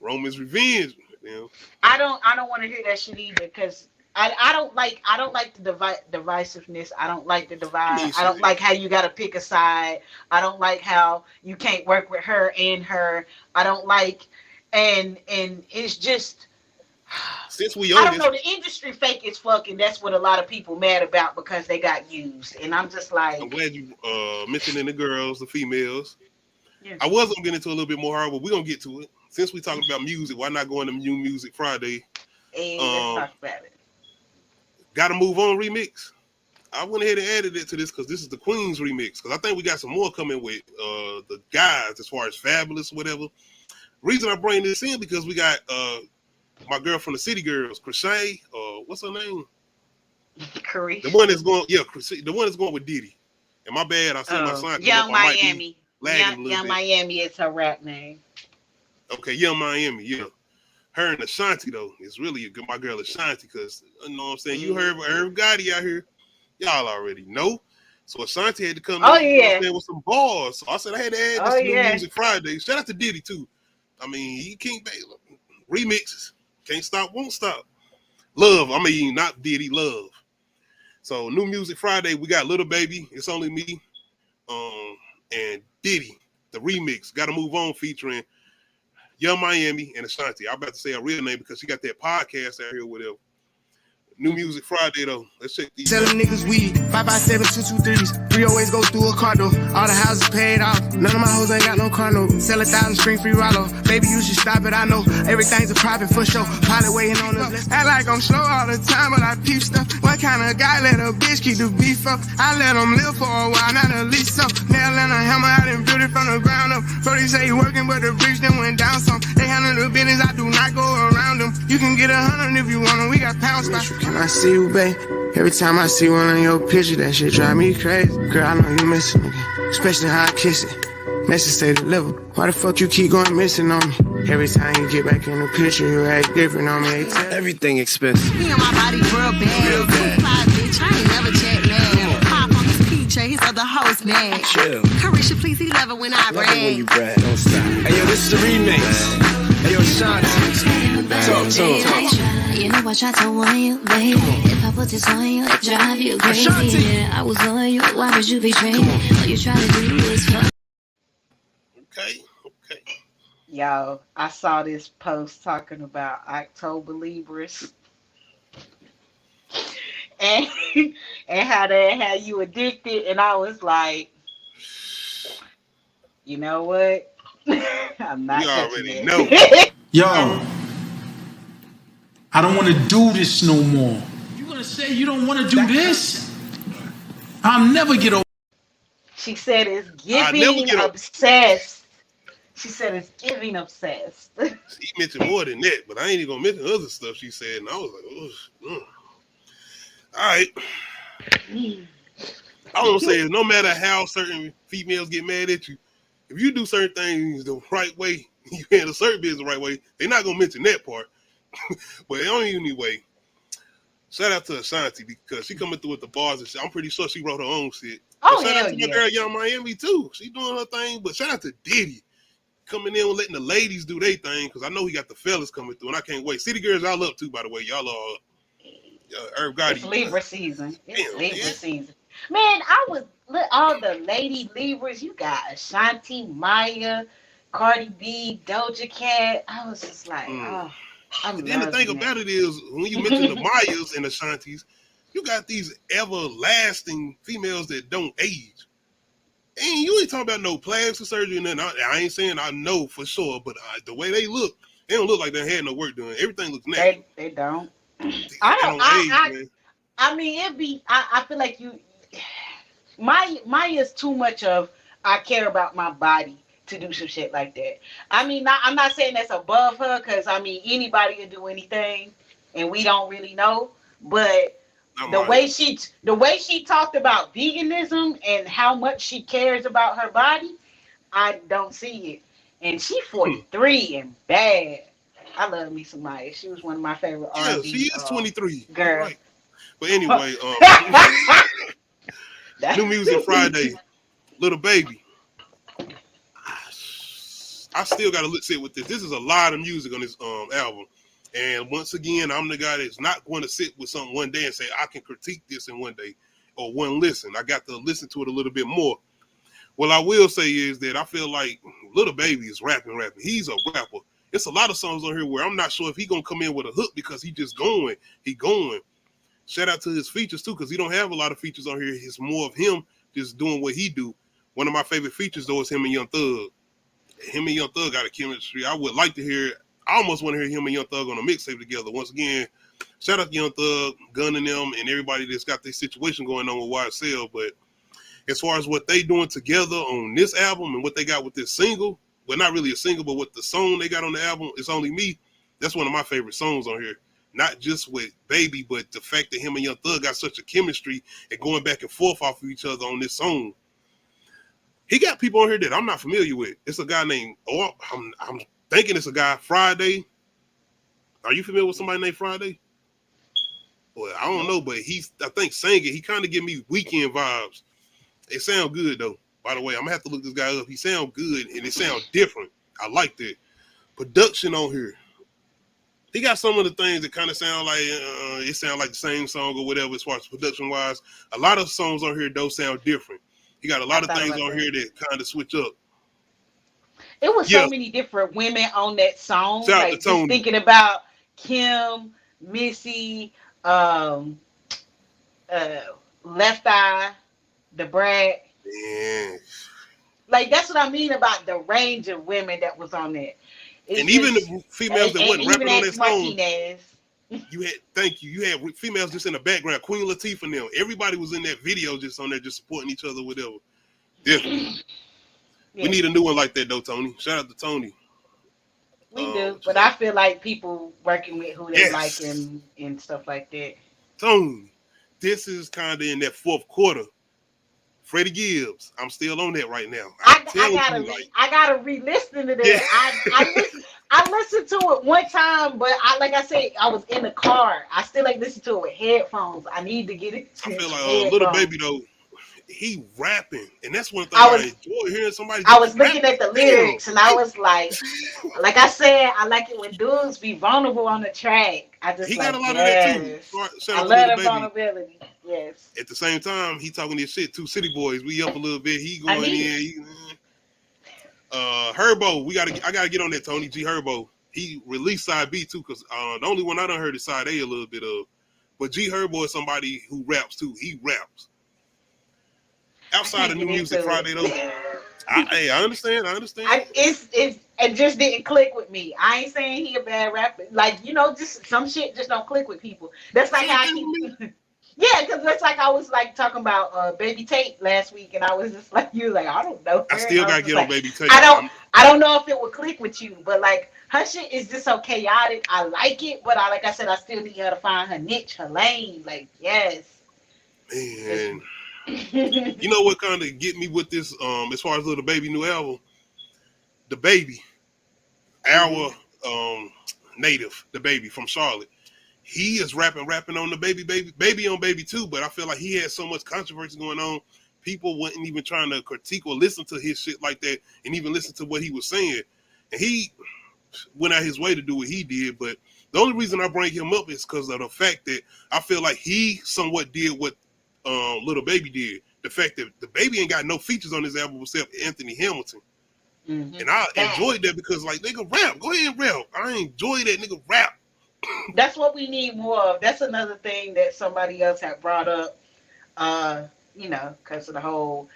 Roman's revenge. You know? I don't want to hear that shit either because I don't like the divisiveness. I don't like the divide. I don't like how you got to pick a side. I don't like how you can't work with her and her. I don't like and it's just. Since we I don't know, the industry fake is fucking. That's what a lot of people mad about because they got used, and I'm just like. I'm glad you mentioning the girls, the females. Yeah. I was gonna get into a little bit more hard, but we're gonna get to it. Since we talking about music, why not go into New Music Friday? And let's talk about it. Gotta Move On remix. I went ahead and added it to this because this is the Queen's remix. Because I think we got some more coming with the guys as far as Fabulous, whatever. Reason I bring this in because we got my girl from the City Girls, Krishay, what's her name? Curry. The one that's going, the one that's going with Diddy. And my bad, I said my son. Young Miami. Young Miami is her rap name. Okay, Young Miami, yeah. Her and Ashanti though is really a good. My girl Ashanti, because you know what I'm saying. You heard Gotti out here, y'all already know. So Ashanti had to come in with some bars. So I said I had to add this New Music Friday. Shout out to Diddy too. I mean, he King Baylor remixes. Can't stop, won't stop. Love, I mean, not Diddy, Love. So New Music Friday, we got Little Baby, It's Only Me, and Diddy, the remix, Gotta Move On, featuring Young Miami and Ashanti. I'm about to say her real name because she got that podcast out here with her. New Music Friday though. Let's check these. Tell them niggas weed, 557 223s. 3 always go through a condo. All the houses paid off. None of my hoes ain't got no car note. Sell 1,000 string free Rollo. Baby, you should stop it. I know everything's a profit for sure. Pilot waiting on us. Act like I'm slow all the time, but I peep stuff. What kind of guy let a bitch keep the beef up? I let them live for a while, not at least so. Nail and a hammer out and build it from the ground up. Brody say he working, but the bricks then went down some. They handle the business, I do not go around them. You can get 100 if you want them. We got pounds by. Can I see you, babe? Every time I see one of your pictures, that shit drive me crazy. Girl, I know you missing me, especially how I kiss it. Message say deliver. Why the fuck you keep going missing on me? Every time you get back in the picture, you act different on me. Everything expensive. Me and my body real bad. Fly, bitch, I ain't never checked that. Pop on this PJ, his other host mad. Chill. Carisha, please, he love it when I brag. When you brag, don't stop. Hey yo, this is the remix. Hey yo, Shanti. Talk to him. You know I tried to warn you, baby. If I put this on you, it drive you crazy. Yeah, I was on you, why would you betray me? All you try to do is fuck. Okay. Y'all, I saw this post talking about October Libras. And how they had you addicted, and I was like, you know what? I'm not. You already know. Yo, I don't want to do this no more. You gonna say you don't want to do this? I'll never get over. She said it's giving obsessed. She said it's giving obsessed. She mentioned more than that, but I ain't even gonna mention other stuff she said, and I was like, all right. I was gonna say, no matter how certain females get mad at you, if you do certain things the right way, you handle certain business the right way, they're not gonna mention that part. But anyway, shout out to Ashanti because she coming through with the bars and shit. I'm pretty sure she wrote her own shit. Oh, shout out to my girl Young Miami too. She doing her thing. But shout out to Diddy. coming in and letting the ladies do their thing, because I know he got the fellas coming through, and I can't wait. City Girls, y'all up too, by the way. Y'all are Herb Gotti. It's Libra season. It's Libra season. Man, look, all the lady Libras. You got Ashanti, Maya, Cardi B, Doja Cat. I was just like, oh, I'm. And then the thing about it is, when you mention the Mayas and Ashantis, you got these everlasting females that don't age. And you ain't talking about no plastic surgery and nothing. I ain't saying I know for sure, but the way they don't look like they had no work done. Everything looks natural. They don't. I mean, it'd be. I feel like Maya's too much of. I care about my body to do some shit like that. I mean, I'm not saying that's above her, because I mean anybody can do anything, and we don't really know. But the way she talked about veganism and how much she cares about her body, I don't see it. And she 43 and bad. I love me some Maya. She was one of my favorite R&B. Yeah, she is 23. Girl. Right. But anyway, New Music Friday, Little Baby. I still got to sit with this. This is a lot of music on this album. And once again, I'm the guy that's not going to sit with something one day and say, I can critique this in one day or one listen. I got to listen to it a little bit more. What I will say is that I feel like Little Baby is rapping. He's a rapper. It's a lot of songs on here where I'm not sure if he's going to come in with a hook because he just going. He going. Shout out to his features, too, because he don't have a lot of features on here. It's more of him just doing what he do. One of my favorite features, though, is him and Young Thug. Him and Young Thug got a chemistry. I would like to hear, I almost want to hear him and Young Thug on a mixtape together. Once again, shout out to Young Thug, Gun and them, and everybody that's got this situation going on with YSL. But as far as what they doing together on this album and what they got with this single, well, not really a single, but with the song they got on the album, It's Only Me, that's one of my favorite songs on here. Not just with Baby, but the fact that him and Young Thug got such a chemistry and going back and forth off of each other on this song. He got people on here that I'm not familiar with. It's a guy named, I'm thinking it's a guy, Friday. Are you familiar with somebody named Friday? Well, I don't know, but I think singing, he kind of give me Weekend vibes. It sound good, though. By the way, I'm going to have to look this guy up. He sound good, and it sound different. I like that. Production on here. He got some of the things that kind of sound like, it sound like the same song or whatever as far as production-wise. A lot of songs on here, though, sound different. He got a lot of things on here that kind of switch up. It was so many different women on that song. Shout like out to Tony. Just thinking about Kim, Missy, Left Eye, the Brat. Yeah. Like that's what I mean about the range of women that was on there. And even the females that wasn't rapping on that song. Martinez. You had females just in the background, Queen Latifah and them. Everybody was in that video just on there, just supporting each other, whatever. Definitely. Yeah. We need a new one like that, though, Tony. Shout out to Tony. We do, but I feel like people working with who they like and stuff like that. Tony, this is kind of in that fourth quarter. Freddie Gibbs, I'm still on that right now. I gotta re-listen to that. Yeah. I listened to it one time, but like I said, I was in the car. I still like listen to it with headphones. I need to get it. I feel like Little Baby though, he rapping, and that's one thing I enjoy hearing somebody. I was looking at the lyrics, and I was like I said, I like it when dudes be vulnerable on the track. He got a lot of that too. I love the vulnerability. Yes. At the same time, he talking this shit too. City Boys, we up a little bit. He going in. Herbo, I gotta get on that. Tony G Herbo. He released side B too, because the only one I done heard is side A a little bit of. But G Herbo is somebody who raps too. He raps. Outside of New Music Friday though, I understand. It just didn't click with me. I ain't saying he a bad rapper. Like just some shit just don't click with people. That's like how I keep. Yeah, because that's like I was like talking about Baby Tate last week, and I was just like, you like I don't know. I still gotta get on Baby Tate. I don't know if it would click with you, but like her shit is just so chaotic. I like it, but like I said, I still need her to find her niche, her lane. Like yes, man. You know what kind of get me with this? As far as Little Baby new album, the Baby, our native, the Baby from Charlotte. He is rapping on the baby on Baby too, but I feel like he had so much controversy going on. People weren't even trying to critique or listen to his shit like that and even listen to what he was saying. And he went out his way to do what he did, but the only reason I bring him up is because of the fact that I feel like he somewhat did what Little Baby did. The fact that the Baby ain't got no features on his album except Anthony Hamilton. And I enjoyed that because, like, nigga, rap. Go ahead and rap. I enjoy that nigga rap. That's what we need more of. That's another thing that somebody else had brought up, you know, because of the whole,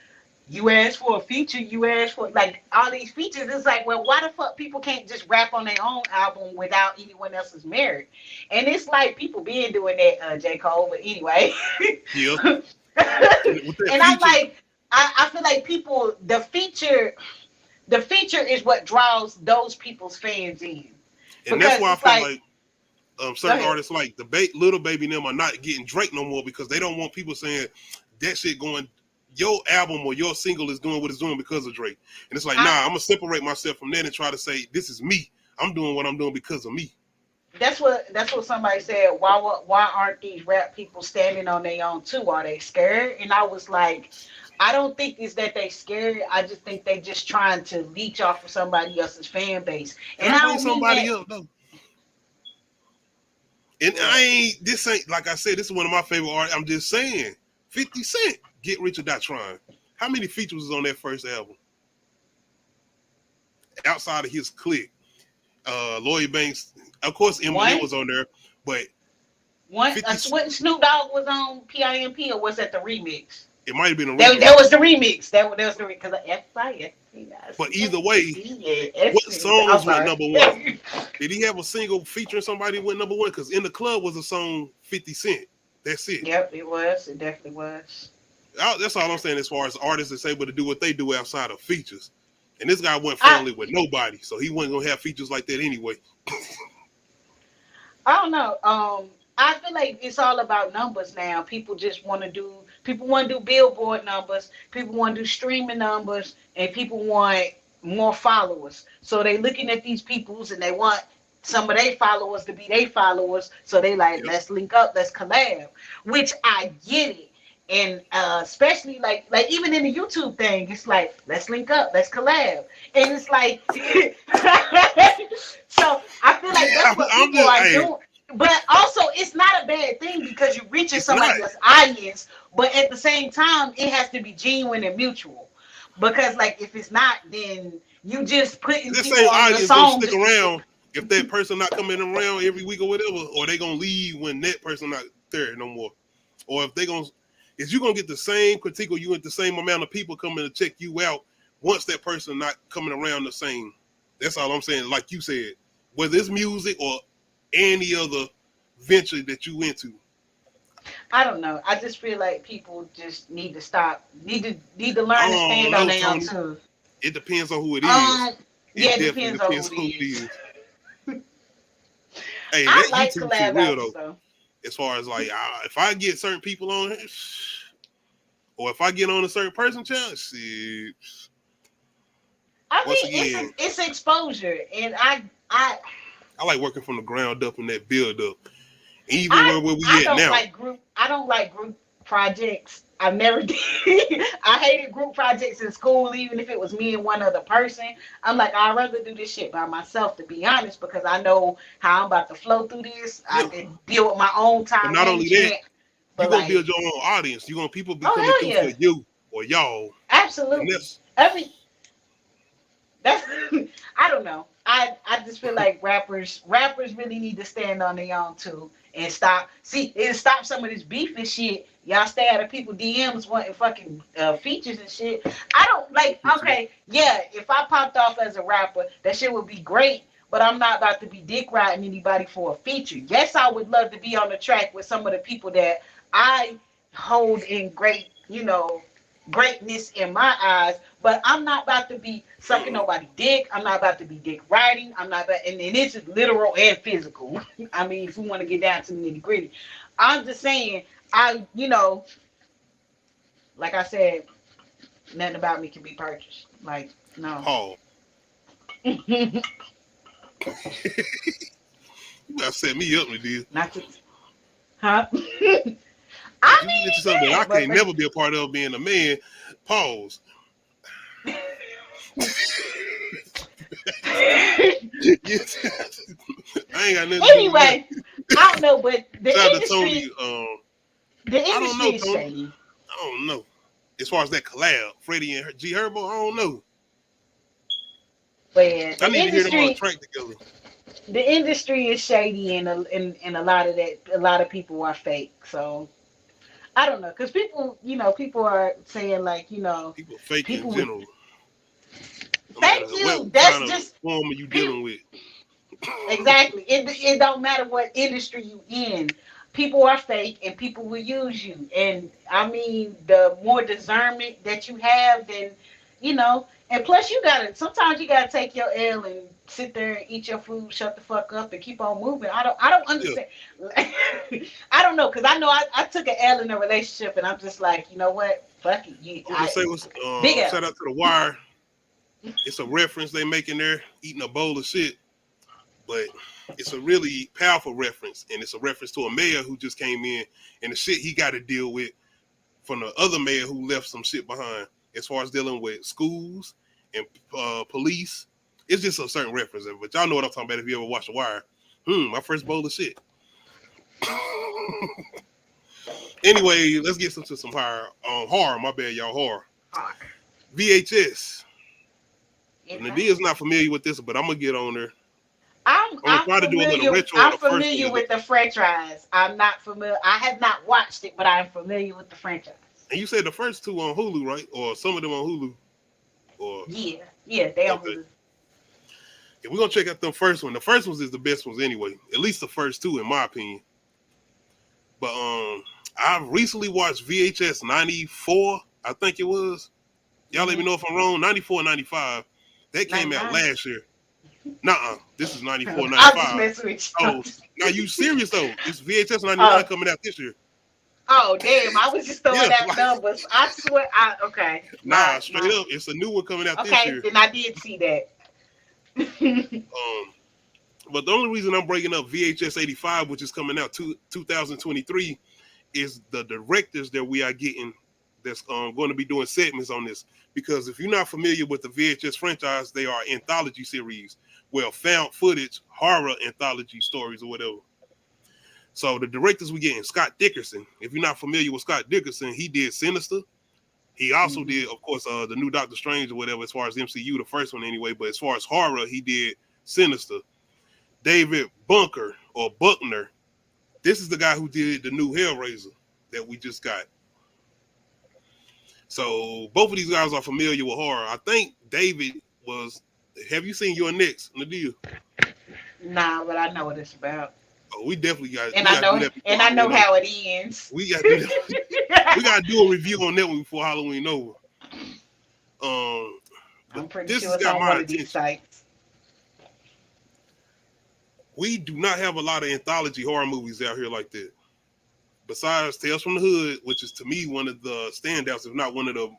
you asked for a feature, you asked for, like, all these features. It's like, well, why the fuck people can't just rap on their own album without anyone else's merit? And it's like people been doing that, J. Cole, but anyway. Yeah. And I'm like, I feel like people, the feature is what draws those people's fans in. And that's why I feel like certain artists like the Little Baby and them are not getting Drake no more because they don't want people saying that shit going, your album or your single is doing what it's doing because of Drake. And it's like, nah, I'm going to separate myself from that and try to say, this is me. I'm doing what I'm doing because of me. That's what somebody said. Why aren't these rap people standing on their own too? Are they scared? And I was like, I don't think it's that they scared. I just think they just trying to leech off of somebody else's fan base. And I don't somebody else though. And this ain't, like I said, this is one of my favorite artists. I'm just saying, 50 Cent, Get Rich or Die Trying. How many features was on that first album? Outside of his clique. Lloyd Banks, of course, Eminem was on there, but what Snoop Dogg was on PIMP, or was that the remix? It might have been a remix. That was the remix. That was the because But either way, what songs went number one? Did he have a single featuring somebody who went number one? Because In the Club was a song 50 Cent. That's it. Yep, it was. It definitely was. That's all I'm saying as far as artists that's able to do what they do outside of features. And this guy went friendly with nobody, so he wasn't gonna have features like that anyway. I don't know. I feel like it's all about numbers now. People want to do Billboard numbers. People want to do streaming numbers, and people want more followers. So they looking at these peoples, and they want some of their followers to be their followers. So they like, let's link up, let's collab. Which I get it. And especially like even in the YouTube thing, it's like, let's link up, let's collab. And it's like, so I feel like that's what people are doing. But also, it's not a bad thing because you're reaching somebody else's audience. But at the same time, it has to be genuine and mutual. Because like, if it's not, then you just putting this people same on the audience song. Stick around if that person not coming around every week or whatever, or they gonna leave when that person not there no more, or if they gonna. Is you gonna get the same critique or you get the same amount of people coming to check you out once that person not coming around the same? That's all I'm saying. Like you said, whether it's music or any other venture that you into. I don't know. I just feel like people just need to stop. Need to learn to stand on their own too. It depends on who it is. It depends on who it is. Hey, I that like YouTube collab shit real albums, though. As far as like, if I get certain people on here, or if I get on a certain person channel, shit. I mean, it's exposure, and I like working from the ground up in that build up. Even where we at now. I don't like group projects. I never did. I hated group projects in school, even if it was me and one other person. I'm like, I'd rather do this shit by myself, to be honest, because I know how I'm about to flow through this. I can deal with my own time. But not only that, you're gonna build your own audience. You're gonna people be coming through for you or y'all. Absolutely. I don't know. I just feel like rappers really need to stand on their own too and stop some of this beef and shit. Y'all stay out of people's DMs wanting fucking features and shit. I don't like. Okay, yeah. If I popped off as a rapper, that shit would be great. But I'm not about to be dick riding anybody for a feature. Yes, I would love to be on the track with some of the people that I hold in great, greatness in my eyes. But I'm not about to be sucking nobody's dick. I'm not about to be dick riding. I'm not about, and this is literal and physical. I mean, if we want to get down to the nitty gritty, I'm just saying. Like I said, nothing about me can be purchased. Like, no. Oh. You gotta set me up with this. Not to, huh? I mean, it's something I can't never be a part of being a man. Pause. Yes. I ain't got nothing Anyway, I don't know, but the Shout out to industry, Tony. the I don't industry know, is Tony. shady. I don't know. As far as that collab, Freddie and G Herbo, I don't know. But I the need to hear them on the industry, track together. the industry is shady, and a lot of that, a lot of people are fake. So I don't know, because people, people are saying like, People fake in people with. general. No matter Thank you. what That's kind of just form are you dealing with. exactly. It don't matter what industry you in. People are fake, and people will use you. And I mean, the more discernment that you have, then And plus, sometimes you gotta take your L and sit there and eat your food, shut the fuck up, and keep on moving. I don't understand. I don't know, because I know I took an L in a relationship, and I'm just like, you know what? Fuck it. I'm gonna say what's Big L. shout out to The Wire. It's a reference they making there, eating a bowl of shit. But it's a really powerful reference, and it's a reference to a mayor who just came in and the shit he got to deal with from the other mayor who left some shit behind as far as dealing with schools and police. It's just a certain reference, but y'all know what I'm talking about if you ever watch The Wire. My first bowl of shit. Anyway, let's get into some horror. My bad, y'all. Horror. VHS. Nadia's not familiar with this, but I'm gonna get on there. I'm familiar with the franchise. I'm not familiar. I have not watched it, but I'm familiar with the franchise. And you said the first two on Hulu, right? Or some of them on Hulu? Or yeah, they on Hulu. Yeah, we're gonna check out the first one. The first ones is the best ones anyway. At least the first two, in my opinion. But I recently watched VHS 94, I think it was. Y'all let me know if I'm wrong. 94, 95. That came out last year. Nuh-uh. This is 94, 95. I'm just messing with you. Oh, now you serious though? It's VHS 99 coming out this year. Oh damn! I was just throwing out numbers. I swear. Okay. Nah, straight up, it's a new one coming out this year. Okay, then I did see that. But the only reason I'm breaking up VHS 85, which is coming out 2023, is the directors that we are getting that's going to be doing segments on this. Because if you're not familiar with the VHS franchise, they are anthology series, found footage, horror anthology stories or whatever. So the directors we getting, Scott Dickerson. If you're not familiar with Scott Dickerson, he did Sinister. He also did, of course, the new Doctor Strange or whatever, as far as MCU, the first one anyway. But as far as horror, he did Sinister. David Buckner. This is the guy who did the new Hellraiser that we just got. So both of these guys are familiar with horror. I think David was. Have you seen Your Next, Nadia? Nah, but I know what it's about. Oh, we definitely got. And I know how it ends. We got to do that. We got to do a review on that one before Halloween over. I'm pretty sure it's on one of these sites. We do not have a lot of anthology horror movies out here like that. Besides Tales from the Hood, which is to me one of the standouts, if not one of the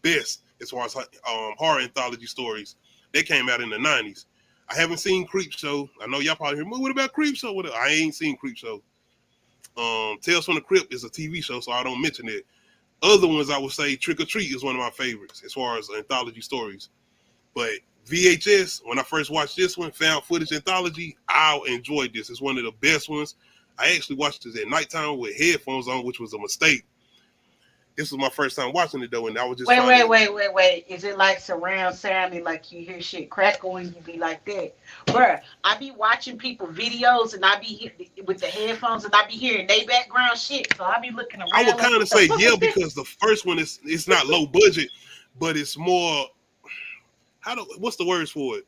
best as far as horror anthology stories. They came out in the 90s. I haven't seen Creepshow. I know y'all probably hear, what about Creepshow? I ain't seen Creepshow. Tales from the Crypt is a TV show, so I don't mention it. Other ones, I would say Trick or Treat is one of my favorites as far as anthology stories. But VHS, when I first watched this one, found footage anthology, I enjoyed this. It's one of the best ones. I actually watched this at nighttime with headphones on, which was a mistake. This was my first time watching it though, and I was just wait. Is it like surround sound and like you hear shit crackle and you be like that? Bruh, I be watching people videos and I be with the headphones and I be hearing they background shit, so I be looking around. I would kind of say yeah, because the first one it's not low budget, but it's more what's the words for it?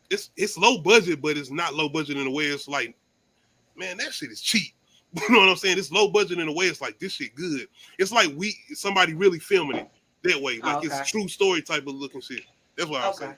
It's low budget, but it's not low budget in a way it's like, man, that shit is cheap. You know what I'm saying? It's low budget in a way it's like, this shit good. It's like somebody really filming it that way. Like it's true story type of looking shit. That's what I'll say.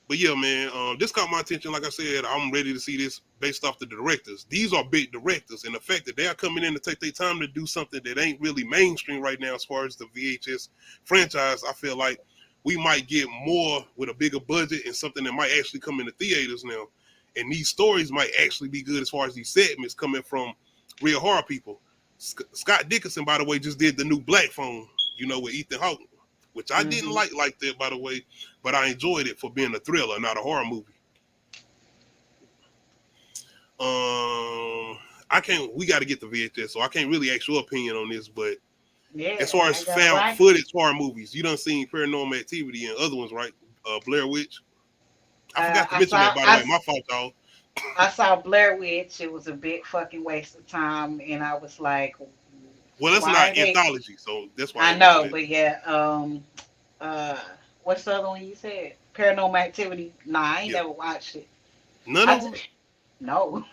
But yeah, man, this caught my attention. Like I said, I'm ready to see this based off the directors. These are big directors, and the fact that they are coming in to take their time to do something that ain't really mainstream right now as far as the VHS franchise, I feel like we might get more with a bigger budget and something that might actually come into theaters now. And these stories might actually be good as far as these segments coming from real horror people. Scott Dickerson, by the way, just did the new Black Phone, with Ethan Hawke, which I didn't like that, by the way, but I enjoyed it for being a thriller, not a horror movie. We got to get the VHS, so I can't really ask your opinion on this, but as far as found footage horror movies, you done seen Paranormal Activity and other ones, right? Blair Witch. I forgot to mention that, by the way. My fault, y'all. I saw Blair Witch. It was a big fucking waste of time, and I was like, well, that's not anthology, so that's why. I know, but yeah. What's the other one you said? Paranormal Activity. Nah, I ain't never watched it. None of them? No.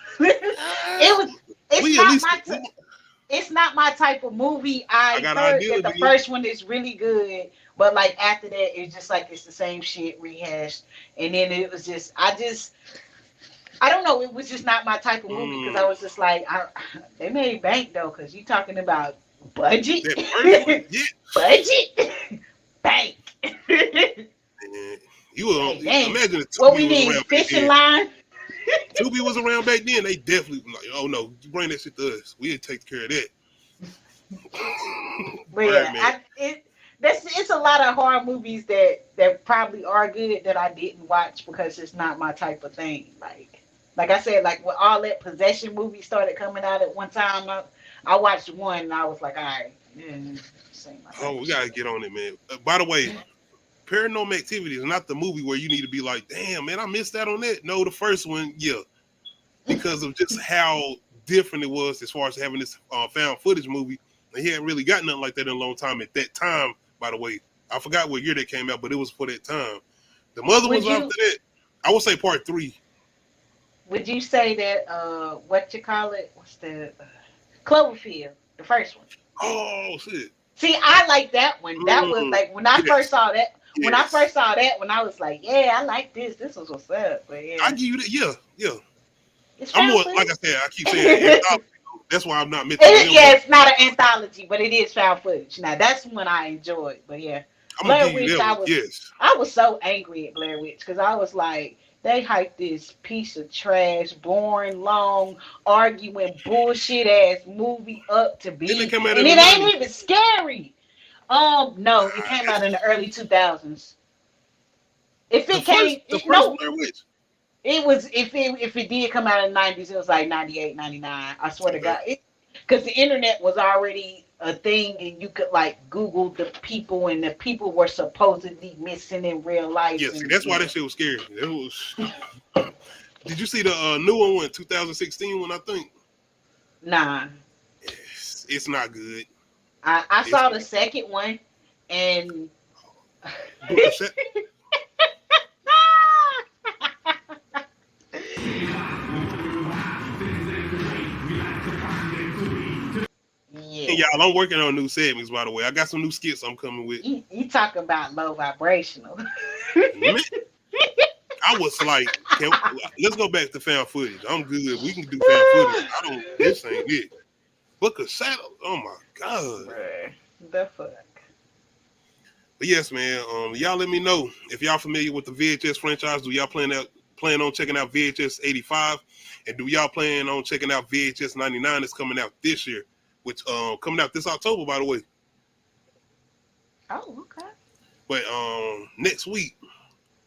It's not my type of movie. I heard that the first one is really good, but like after that, it's just like it's the same shit rehashed. And then it was just, I don't know. It was just not my type of movie because I was just like, they made bank though, because you talking about budget, budget, bank. You will imagine the what we need fishing line. Tubi was around back then. They definitely like, oh no, you bring that shit to us. We'll take care of that. But yeah, it's a lot of horror movies that probably are good that I didn't watch because it's not my type of thing. Like I said, like when all that possession movies started coming out at one time, I watched one and I was like, all right. Oh, we gotta get on it, man. By the way, Paranormal Activity is not the movie where you need to be like, damn, man, I missed that on that. No, the first one, yeah. Because of just how different it was as far as having this found footage movie. And he hadn't really got nothing like that in a long time at that time, by the way. I forgot what year that came out, but it was for that time. The mother was after that. I would say part 3. Would you say that, what's the Cloverfield, the first one? Oh, shit. See, I like that one. That was like, when I first saw that, when I was like, yeah, I like this. This was what's up. But yeah. I give you that. Yeah. I'm more, like I said, I keep saying anthology. That's why I'm not mentioning it. Yeah, it's not an anthology, but it is found footage. Now, that's one I enjoyed. But yeah, Blair Witch, I was so angry at Blair Witch because I was like, they hyped this piece of trash, boring, long, arguing, bullshit ass movie up to be, and it ain't even scary. No, it came out in the early 2000s. If it came, Blair Witch. It was if it did come out in the 90s, it was like 98, 99. I swear to God, because the internet was already a thing, and you could like Google the people, and the people were supposedly missing in real life. Yes, that's why that shit was scary. It was. Did you see the new one, 2016 one? I think. Nah. It's not good. I saw the second one, and. And y'all, I'm working on new segments, by the way. I got some new skits I'm coming with. You talking about low vibrational. I was like, let's go back to found footage. I'm good. We can do found footage. This ain't it. Book of Shadow. Oh my God. Bruh, the fuck. But yes, man. Y'all let me know if y'all familiar with the VHS franchise. Do y'all plan on checking out VHS 85? And do y'all plan on checking out VHS 99 that's coming out this year? Which coming out this October, by the way. Oh, okay. But next week,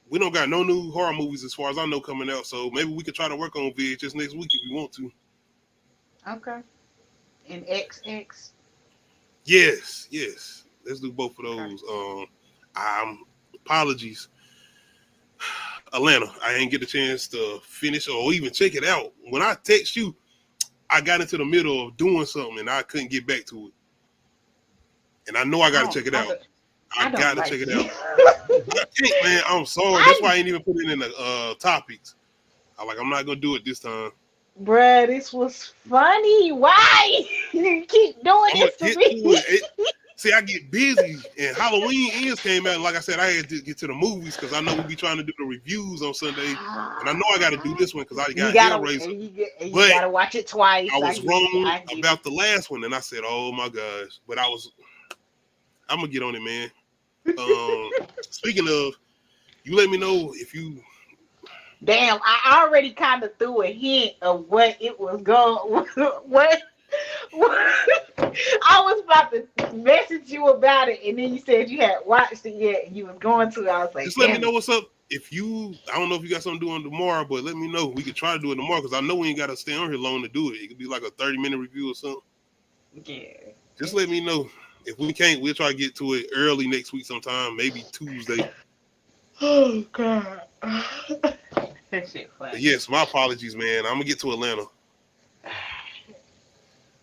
we don't got no new horror movies as far as I know coming out. So maybe we could try to work on VHS next week if you want to. Okay. And XX? Yes. Let's do both of those. Okay. Apologies. Atlanta, I didn't get a chance to finish or even check it out. When I text you, I got into the middle of doing something and I couldn't get back to it. And I know I got to check it out. I got to check it out. I can't, man. I'm sorry. That's why I ain't even put it in the topics. I'm not going to do it this time. Bruh, this was funny. Why? You keep doing this to me. See, I get busy, and Halloween Ends came out. And like I said, I had to get to the movies because I know we be trying to do the reviews on Sunday, and I know I got to do this one because I got Hellraiser. You gotta watch it twice. I was wrong about the last one, and I said, "Oh my gosh!" But I'm gonna get on it, man. Speaking of, you let me know if you. Damn, I already kind of threw a hint of what it was going. I was about to message you about it, and then you said you had watched it yet, and you was going to. I was like, just let me know what's up. If you, I don't know if you got something to do on tomorrow, but let me know. We could try to do it tomorrow because I know we ain't got to stay on here long to do it. It could be like a 30-minute review or something. Yeah. Just let me know. If we can't, we'll try to get to it early next week sometime, maybe Tuesday. Oh God. That shit funny. But yes, my apologies, man. I'm gonna get to Atlanta.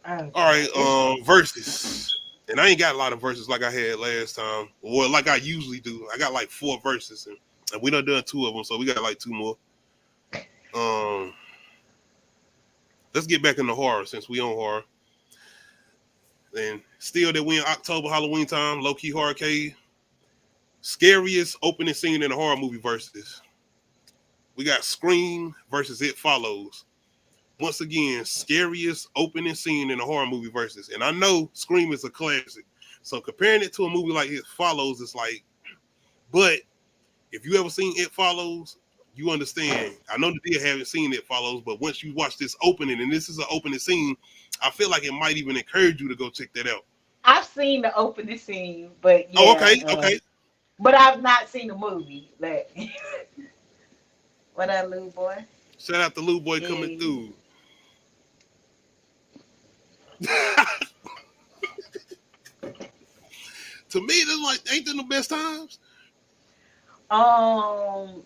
Okay. All right, verses. And I ain't got a lot of verses like I had last time, or like I usually do. I got like 4 verses, and we done 2 of them, so we got like 2 more. Let's get back into horror since we on horror. And still that we in October, Halloween time, low-key horrorcade. Scariest opening scene in a horror movie versus. We got Scream versus It Follows. Once again, scariest opening scene in a horror movie versus. And I know Scream is a classic. So comparing it to a movie like It Follows, it's like, but if you ever seen It Follows, you understand. I know the dear haven't seen It Follows, but once you watch this opening, and this is an opening scene, I feel like it might even encourage you to go check that out. I've seen the opening scene, but yeah, okay. But I've not seen the movie. Like, what up, Lou Boy? Shout out to Lou Boy coming through. To me, that's like, ain't them the best times?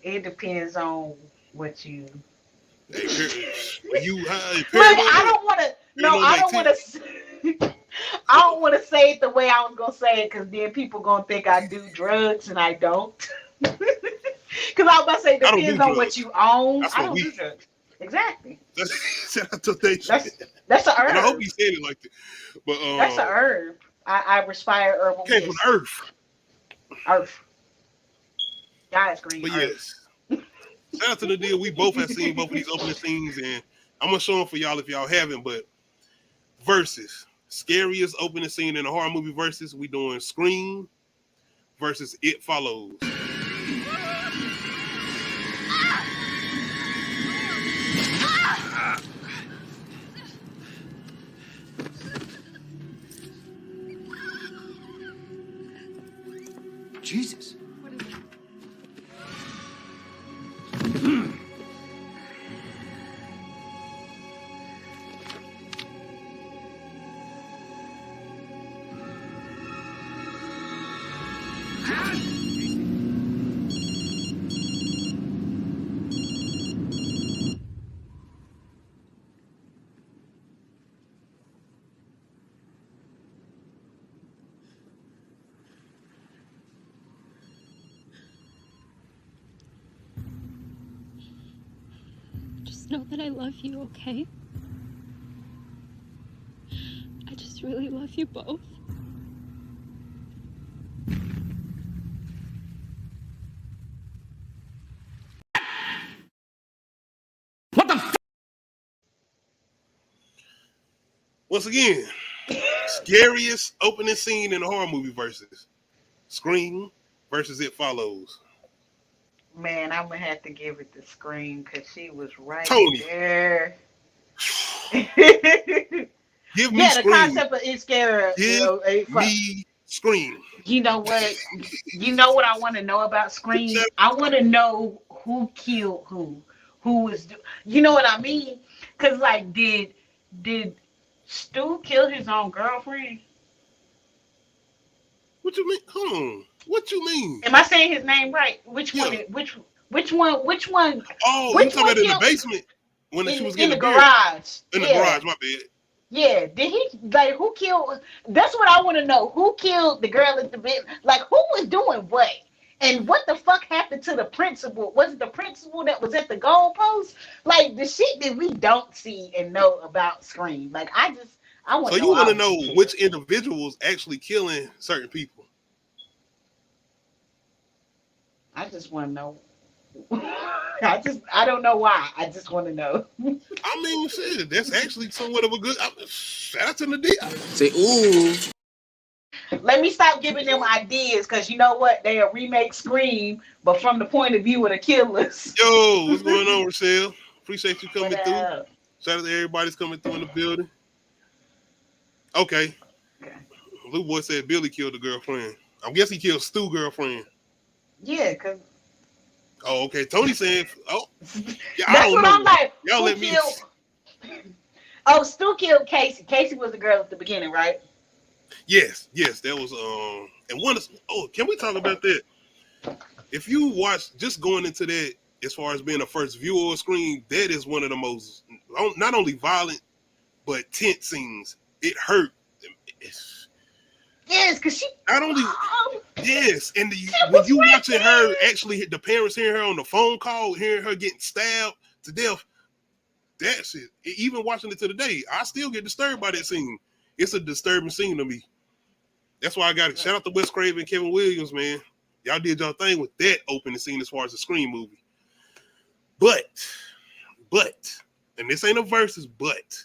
It depends on what you. Hey, Look, I don't want to. No, I don't want to. I don't want to say it the way I was gonna say it, because then people gonna think I do drugs and I don't. Because I was about to say it depends on what you own. I don't do drugs. Exactly. Shout out to that's a herb. And I hope you said it like that. But that's a herb. I respire herbal. Came from Earth. Earth. God's green. But yes. Shout out to the deal. We both have seen both of these opening scenes, and I'm gonna show them for y'all if y'all haven't. But versus scariest opening scene in a horror movie versus, we doing Scream versus It Follows. Jesus. Just know that I love you, okay? I just really love you both. Once again, scariest opening scene in a horror movie versus Scream versus It Follows. Man, I'm gonna have to give it the Scream because she was right Tony. there. Give me the Scream. concept of it scary. Give me Scream. You know what? You know what I want to know about Scream? I want to know who killed who. Who was? You know what I mean? Cause like, did Stu kill his own girlfriend? What you mean? Hold on. What you mean? Am I saying his name right? Which one? Which one? Oh, which you talking about in the killed, basement when she was in getting the garage? In the garage, my bad. Yeah, did he like who killed? That's what I want to know. Who killed the girl at the bed? Like who was doing what? And what the fuck happened to the principal? Was it the principal that was at the goalpost? Like the shit that we don't see and know about Scream. Like I want. So you want to know which individuals actually killing certain people? I just want to know. I don't know why. I just want to know. I mean, shit, that's actually somewhat of a good. Shout out to the D. Say, ooh. Let me stop giving them ideas, because you know what? They a remake Scream, but from the point of view of the killers. Yo, what's going on, Rochelle? Appreciate you coming What through. up? Shout out to everybody that's coming through in the building. Okay. Blue Boy said Billy killed the girlfriend. I guess he killed Stu girlfriend. Yeah, cause. Oh, okay. Tony saying, oh, yeah, I That's don't what know. I'm like. Y'all Who let me. killed? Oh, Stu killed Casey. Casey was the girl at the beginning, right? Yes, that was and one is. Oh, can we talk about that? If you watch, just going into that, as far as being a first viewer screen, that is one of the most not only violent but tense scenes. It hurt. Yes, because she not only yes, and when you watching her actually, the parents hearing her on the phone call, hearing her getting stabbed to death, that shit. Even watching it to the day, I still get disturbed by that scene. It's a disturbing scene to me. That's why I got to shout out to Wes Craven and Kevin Williams, man. Y'all did y'all thing with that opening scene as far as the Scream movie. But, and this ain't a versus, but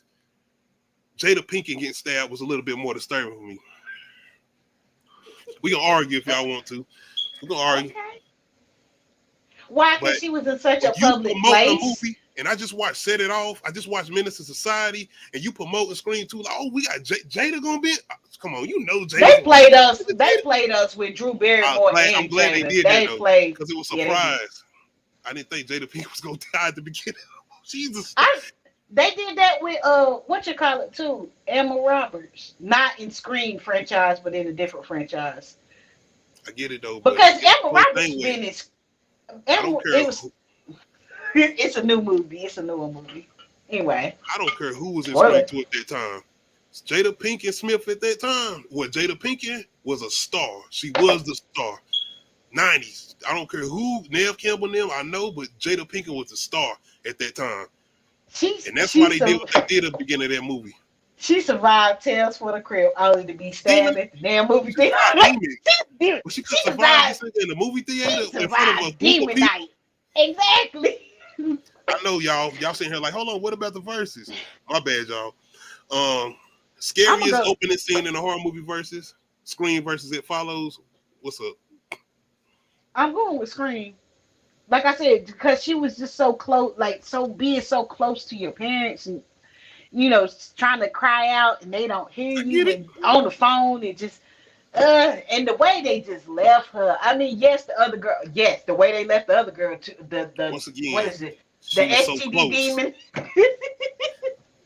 Jada Pinkett getting stabbed was a little bit more disturbing for me. We can argue if y'all want to. We can argue. Okay. Why? Because she was in such a public place. Movie, and I just watched Set It Off. I just watched Menace to Society, and you promoting Scream 2. Like, oh, we got Jada gonna be. Come on, you know Jada. They played us. They played us with Drew Barrymore and I'm glad Jada. they did they that played because it was a surprise. I didn't think Jada Pinkett was gonna die at the beginning. Jesus. They did that with what you call it too, Emma Roberts. Not in Scream franchise, but in a different franchise. I get it though. Because Emma Roberts been in. It's a new movie. It's a newer movie. Anyway. I don't care who was in Scream 2 at that time. Jada Pinkett Smith at that time. Well, Jada Pinkett was a star. She was the star. 90s. I don't care who, Nev Campbell and them, I know, but Jada Pinkett was a star at that time. And that's why they did what they did at the beginning of that movie. She survived Tales for the Crib only to be stabbed at the damn movie theater. But she could survive in the movie theater in front of a group of people. Night. Exactly. I know y'all sitting here like, hold on, what about the verses? My bad, y'all. Scariest opening scene in a horror movie versus Scream versus It Follows. What's up? I'm going with Scream. Like I said, because she was just so close, like being so close to your parents and trying to cry out and they don't hear you and on the phone. It just and the way they just left her. I mean, yes, the way they left the other girl to the once again, what is it? The STD demon.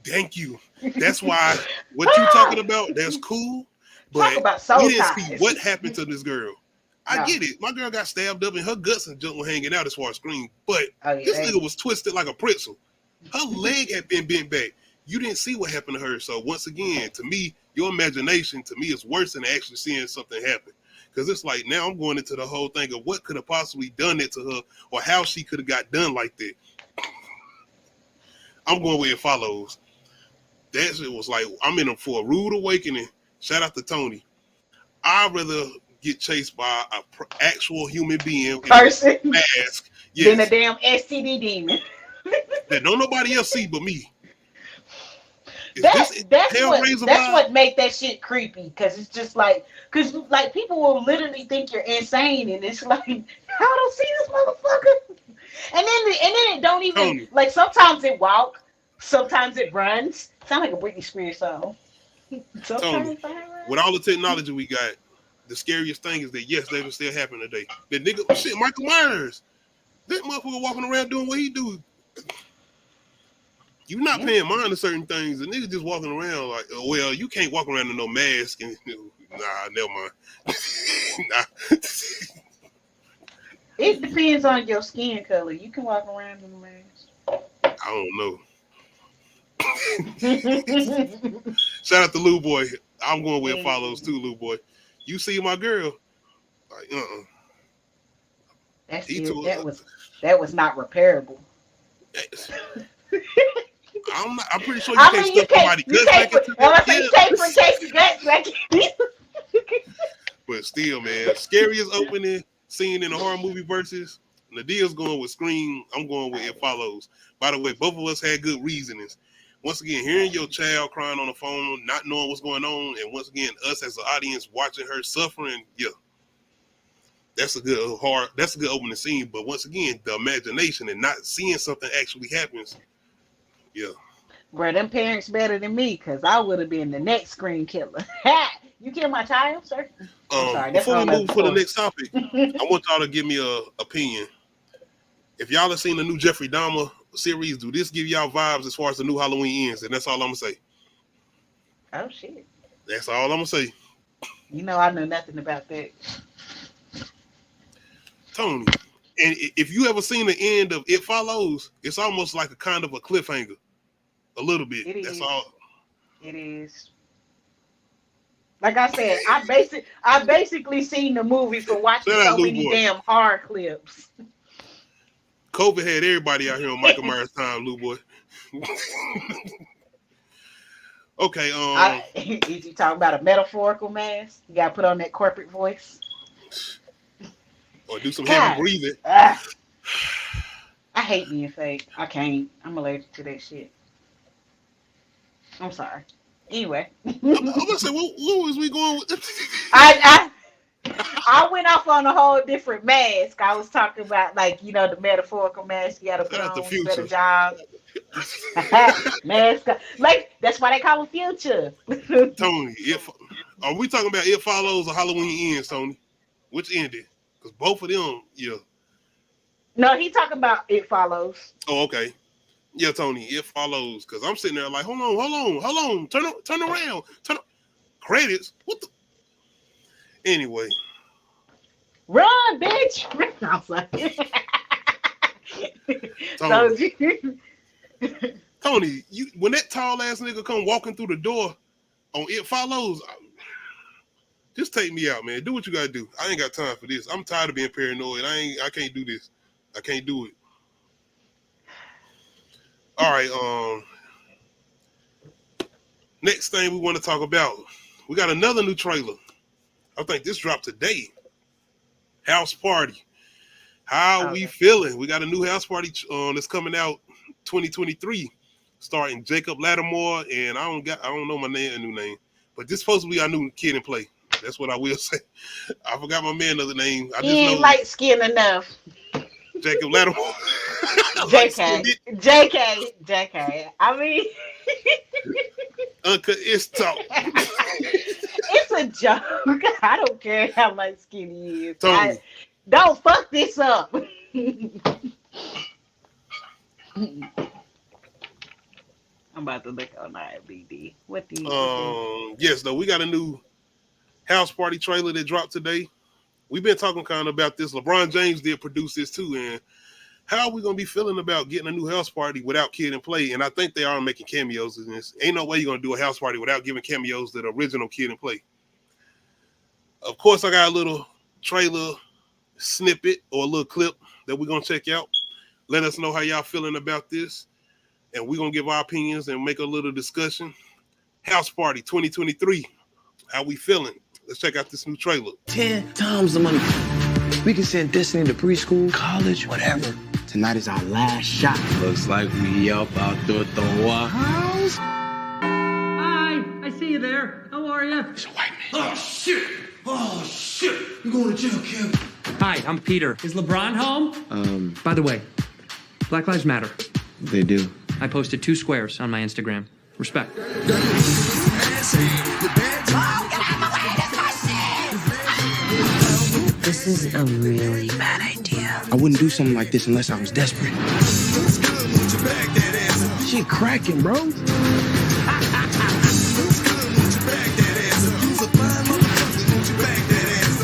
Thank you. That's why what you talking about, that's cool. But we didn't see what happened to this girl. I get it. My girl got stabbed up and her guts and junk were hanging out as far as Scream. But this nigga was twisted like a pretzel. Her leg had been bent back. You didn't see what happened to her. So once again, to me, your imagination to me is worse than actually seeing something happen. Because it's like now I'm going into the whole thing of what could have possibly done it to her or how she could have got done like that. I'm going where It Follows. That shit was like, I'm in for a rude awakening. Shout out to Tony. I'd rather get chased by an actual human being person in a mask than a damn STD demon that don't nobody else see but me. That's what make that shit creepy, because it's just like people will literally think you're insane, and it's like, I don't see this motherfucker, and then it don't even like, sometimes it walk, sometimes it runs. Sound like a Britney Spears song. Tony, with all the technology we got, the scariest thing is that yes, they can still happen today. That nigga, shit, Michael Myers, that motherfucker walking around doing what he do. You're not paying mind to certain things. The nigga just walking around like, oh, well, you can't walk around in no mask. And nah, never mind. Nah. It depends on your skin color. You can walk around in a mask. I don't know. Shout out to Lou Boy. I'm going where It Follows too, Lou Boy. You see my girl? Like, that was not repairable. I'm pretty sure you can't stuff somebody's guts back into you can't put Casey's guts back in. But still, man, scariest opening scene in a horror movie versus Nadia's going with Scream. I'm going with It Follows. By the way, both of us had good reasonings. Once again, hearing your child crying on the phone, not knowing what's going on, and once again, us as an audience watching her suffering, that's a good opening scene. But once again, the imagination and not seeing something actually happens, Bro, them parents better than me, because I would have been the next screen killer. Ha! You killed my child, sir? I'm sorry. That's Before we all move for the next topic, I want y'all to give me a opinion. If y'all have seen the new Jeffrey Dahmer series, do this give y'all vibes as far as the new Halloween ends? And that's all I'm gonna say. Oh shit. That's all I'm gonna say. You know I know nothing about that. Tony, and if you ever seen the end of It Follows, it's almost like a kind of a cliffhanger. A little bit. That's all. It is. Like I said, I basically seen the movie for watching so many damn horror clips. COVID had everybody out here on Michael Myers time, Lou boy. Okay. Is you talking about a metaphorical mask? You gotta put on that corporate voice. Or do some heavy breathing. I hate being fake. I can't. I'm allergic to that shit. I'm sorry. Anyway. I'm gonna say, what was we going with? I went off on a whole different mask. I was talking about, like, you know, the metaphorical mask you gotta put on. Better job. Mask. Like, that's why they call it future. Tony, are we talking about It Follows or Halloween Ends, Tony? Which ended? Because both of them, yeah. No, he talking about It Follows. Oh, okay. Yeah, Tony, It Follows. Because I'm sitting there like, hold on. Turn around. Credits? What the? Anyway. Run, bitch. Tony, when that tall ass nigga come walking through the door on It Follows, just take me out, man. Do what you gotta do. I ain't got time for this. I'm tired of being paranoid. I can't do this. I can't do it. All right. Next thing we want to talk about, we got another new trailer. I think this dropped today. House Party. How we feeling? We got a new House Party that's coming out 2023, starring Jacob Lattimore, and I don't know my new name, but this supposed to be our new Kid and Play. That's what I will say. I forgot my man's other name. I just he ain't know light skinned enough. Jacob Lattimore. JK. I mean, Uncut is talk. It's a joke. I don't care how light skinned he is. Don't fuck this up. I'm about to look on IMDb. What do you yes, though, we got a new House Party trailer that dropped today. We've been talking kind of about this. LeBron James did produce this too, and how are we gonna be feeling about getting a new House Party without Kid and Play? And I think they are making cameos in this. Ain't no way you're gonna do a House Party without giving cameos to the original Kid and Play. Of course, I got a little trailer snippet or a little clip that we're gonna check out. Let us know how y'all feeling about this, and we're gonna give our opinions and make a little discussion. House Party 2023. How we feeling? Let's check out this new trailer. 10 times the money. We can send Destiny to preschool, college, whatever. Tonight is our last shot. Looks like we up out there throwing house. Hi, I see you there. How are you? It's a white man. Oh shit! You're going to jail, kid. Hi, I'm Peter. Is LeBron home? By the way, Black Lives Matter. They do. I posted 2 squares on my Instagram. Respect. This is a really bad idea. I wouldn't do something like this unless I was desperate. She cracking, bro.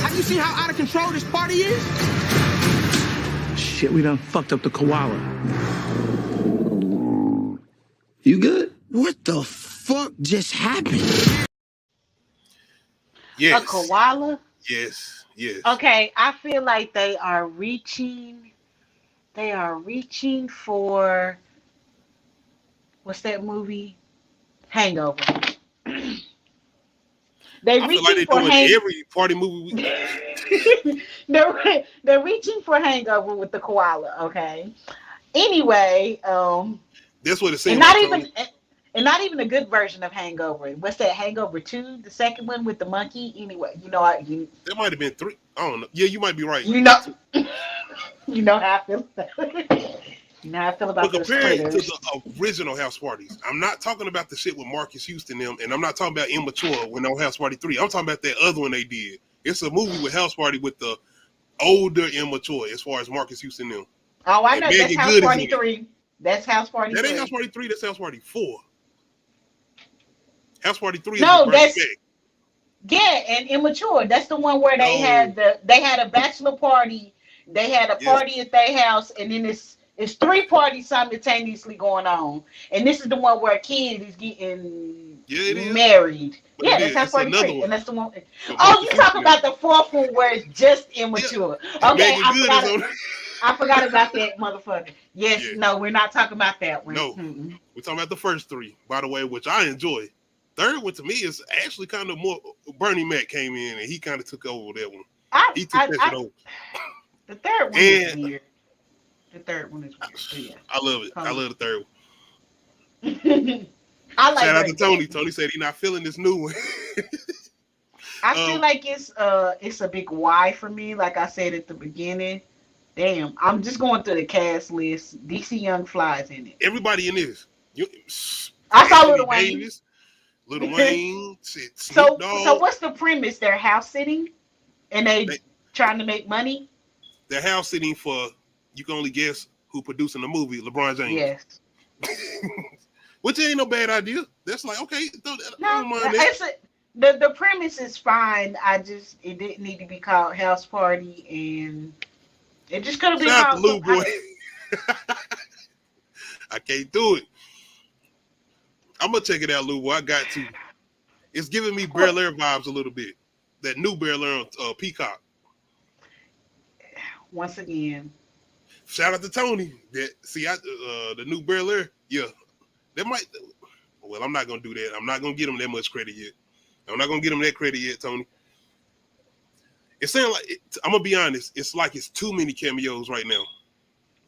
Have you seen how out of control this party is? Shit, we done fucked up the koala. You good? What the fuck just happened? Yes. A koala? Yes. Okay, I feel like they are reaching for, what's that movie? Hangover. I feel like they're doing every party movie. They're reaching for Hangover with the koala. Okay. Anyway, that's what it seems. And not even a good version of Hangover. What's that? Hangover 2, the second one with the monkey. Anyway, there might have been 3. I don't know. Yeah, you might be right. You know how I feel. Now I feel But about those compared to critters. the original house parties, I'm not talking about the shit with Marcus Houston them, and I'm not talking about Immature when on House Party 3. I'm talking about that other one they did. It's a movie with House Party with the older Immature as far as Marcus Houston them. Oh, I And know that's Megan House Good is Party in it. 3. That's House Party That 3. ain't House Party 3, that's House Party 4. House Party 3 is No, with Bernie that's Mac. yeah, and Immature. That's the one where they No. had a bachelor party. They had a Yes. party at their house, and then it's 3 parties simultaneously going on. And this is the one where a kid is getting Yeah, it is. married. But Yeah, it that's is. House It's Party another 3, one. and that's the one. But Oh, Marcus you talk Houston about the 4th one where it's just Immature. and Okay, Megan Good is on. I forgot about that motherfucker. Yes, Yeah. no, we're not talking about that one. No. We're talking about the first 3, by the way, which I enjoy. Third one to me is actually kind of more. Bernie Mac came in and he kind of took over that one. He took that shit over. The third one is weird. The third one is weird. Yeah. I love it. I love the third one. I like Shout out Bernie to Tony. Mac. Tony said he's not feeling this new one. I feel like it's a big why for me. Like I said at the beginning. Damn, I'm just going through the cast list. DC Young Fly's in it. Everybody in this. I saw Lil Wayne. Davis, Lil Wayne, Snoop So Dogg. what's the premise? They're house sitting, and they trying to make money. They're house sitting for, you can only guess who producing the movie, LeBron James. Yes. Which ain't no bad idea. That's like, okay, don't mind that. The premise is fine. It didn't need to be called House Party, and it just could have been Shout out called to Lou Boy. I can't do it. I'm gonna check it out, Lou Boy. I got to. It's giving me Bel Air vibes a little bit. That new Bel Air on Peacock. Once again. Shout out to Tony. The new Bel Air. Yeah, that might. Well, I'm not gonna do that. I'm not gonna get him that much credit yet. I'm not gonna get him that credit yet, Tony. It sounds like I'm gonna be honest. It's like it's too many cameos right now.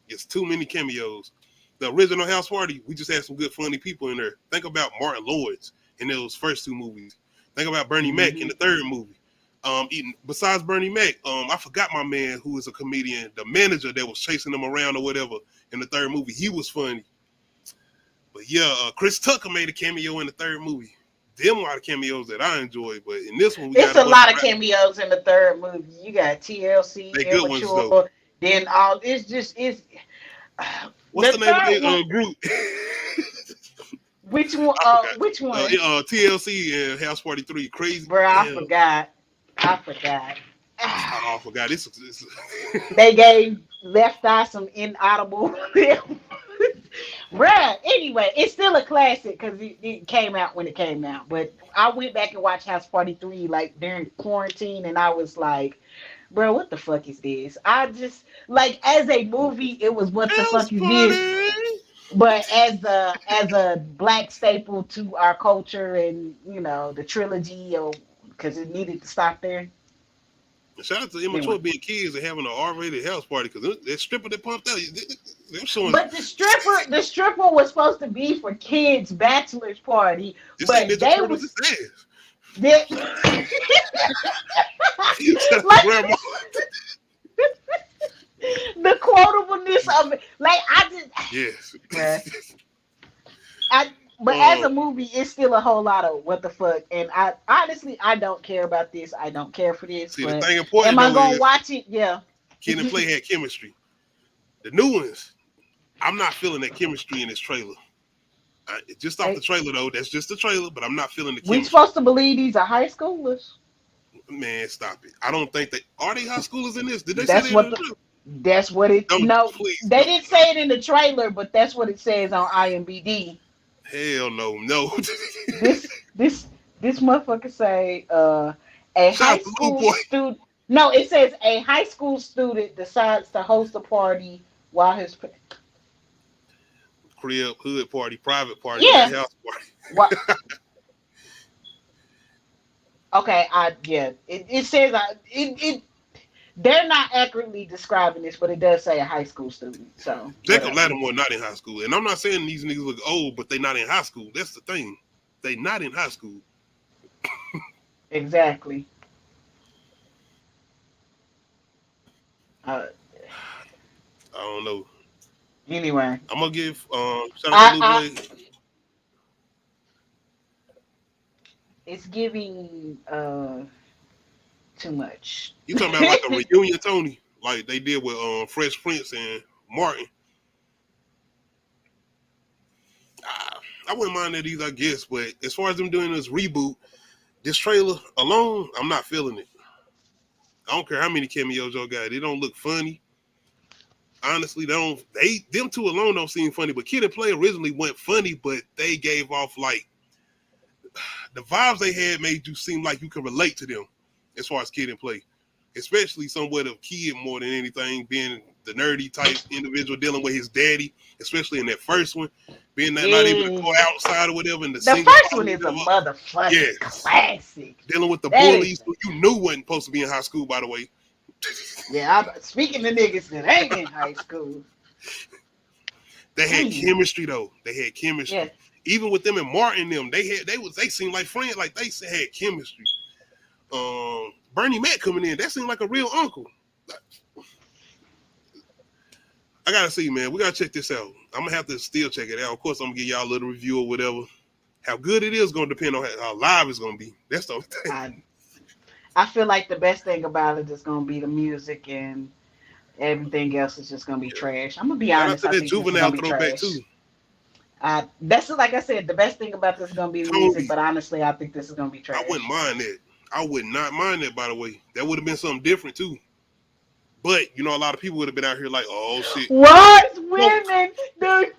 It's too many cameos. The original House Party, we just had some good, funny people in there. Think about Martin Lawrence in those first 2 movies. Think about Bernie Mac in the third movie. Besides Bernie Mac, I forgot my man who was a comedian, the manager that was chasing them around or whatever in the third movie. He was funny. But yeah, Chris Tucker made a cameo in the third movie. Them are the cameos that I enjoy, but in this one, it's a lot of cameos in the third movie. You got TLC, they good ones though. Then all it's. What's the name of the group? Which one? Which one? TLC and House Party 3. Crazy. Bro, I forgot. I forgot. This. They gave Left Eye some inaudible. Bruh, anyway, it's still a classic because it came out when it came out. But I went back and watched House Party 3 like during quarantine, and I was like, bro, what the fuck is this? I just like as a movie, it was what the fuck is this? But as a black staple to our culture and the trilogy, because it needed to stop there. Shout out to Immature being kids and having an R-rated house party because that stripper that pumped out. They're showing. But the stripper was supposed to be for kids' bachelor's party, but they was. Like, the quotableness of it, like I just yes. But as a movie, it's still a whole lot of what the fuck. And I honestly don't care about this. I don't care for this. See, but the thing important am I gonna watch it? Yeah. Kid and Play had chemistry. The new ones, I'm not feeling that chemistry in this trailer. Just off the trailer though, that's just the trailer, but I'm not feeling the chemistry. We supposed to believe these are high schoolers? Man, stop it. I don't think are they high schoolers in this? Did they that's say what that's what it they didn't say it in the trailer, but that's what it says on IMDb. Hell no. This motherfucker say a high school student. No, it says a high school student decides to host a party while his crib, hood party, private party, house party. What? Okay, it says they're not accurately describing this, but it does say a high school student. So Jacob Lattimore not in high school, and I'm not saying these niggas look old, but they not in high school. That's the thing. They not in high school. Exactly. I don't know. Anyway, I'm gonna give shout out to Lil Boy. It's giving too much. You talking about like a reunion, Tony, like they did with Fresh Prince and Martin. I wouldn't mind that either, I guess. But as far as them doing this reboot, this trailer alone, I'm not feeling it. I don't care how many cameos y'all got. It don't look funny. Honestly, them two alone don't seem funny. But Kid and Play originally went funny, but they gave off like the vibes they had made you seem like you can relate to them as far as Kid and Play. Especially somewhat of Kid more than anything, being the nerdy type individual dealing with his daddy, especially in that first one, being not able to go outside or whatever. In the first one is a motherfucking classic. Dealing with the bullies who you knew wasn't supposed to be in high school, by the way. Yeah, speaking to niggas that ain't in high school. They had chemistry though. They had chemistry. Yeah. Even with them and Martin, they seemed like friends. Like they had chemistry. Bernie Mac coming in, that seemed like a real uncle. I gotta see, man. We gotta check this out. I'm gonna have to still check it out. Of course, I'm gonna give y'all a little review or whatever. How good it is gonna depend on how live it's gonna be. That's the only thing. I feel like the best thing about it is gonna be the music, and everything else is just gonna be trash. I'm gonna be honest. I think Juvenile throwback too. That's like I said. The best thing about this is gonna be the music, but honestly, I think this is gonna be trash. I wouldn't mind that. I would not mind that, by the way. That would have been something different too. But you know, a lot of people would have been out here like, "Oh shit!" Why is women why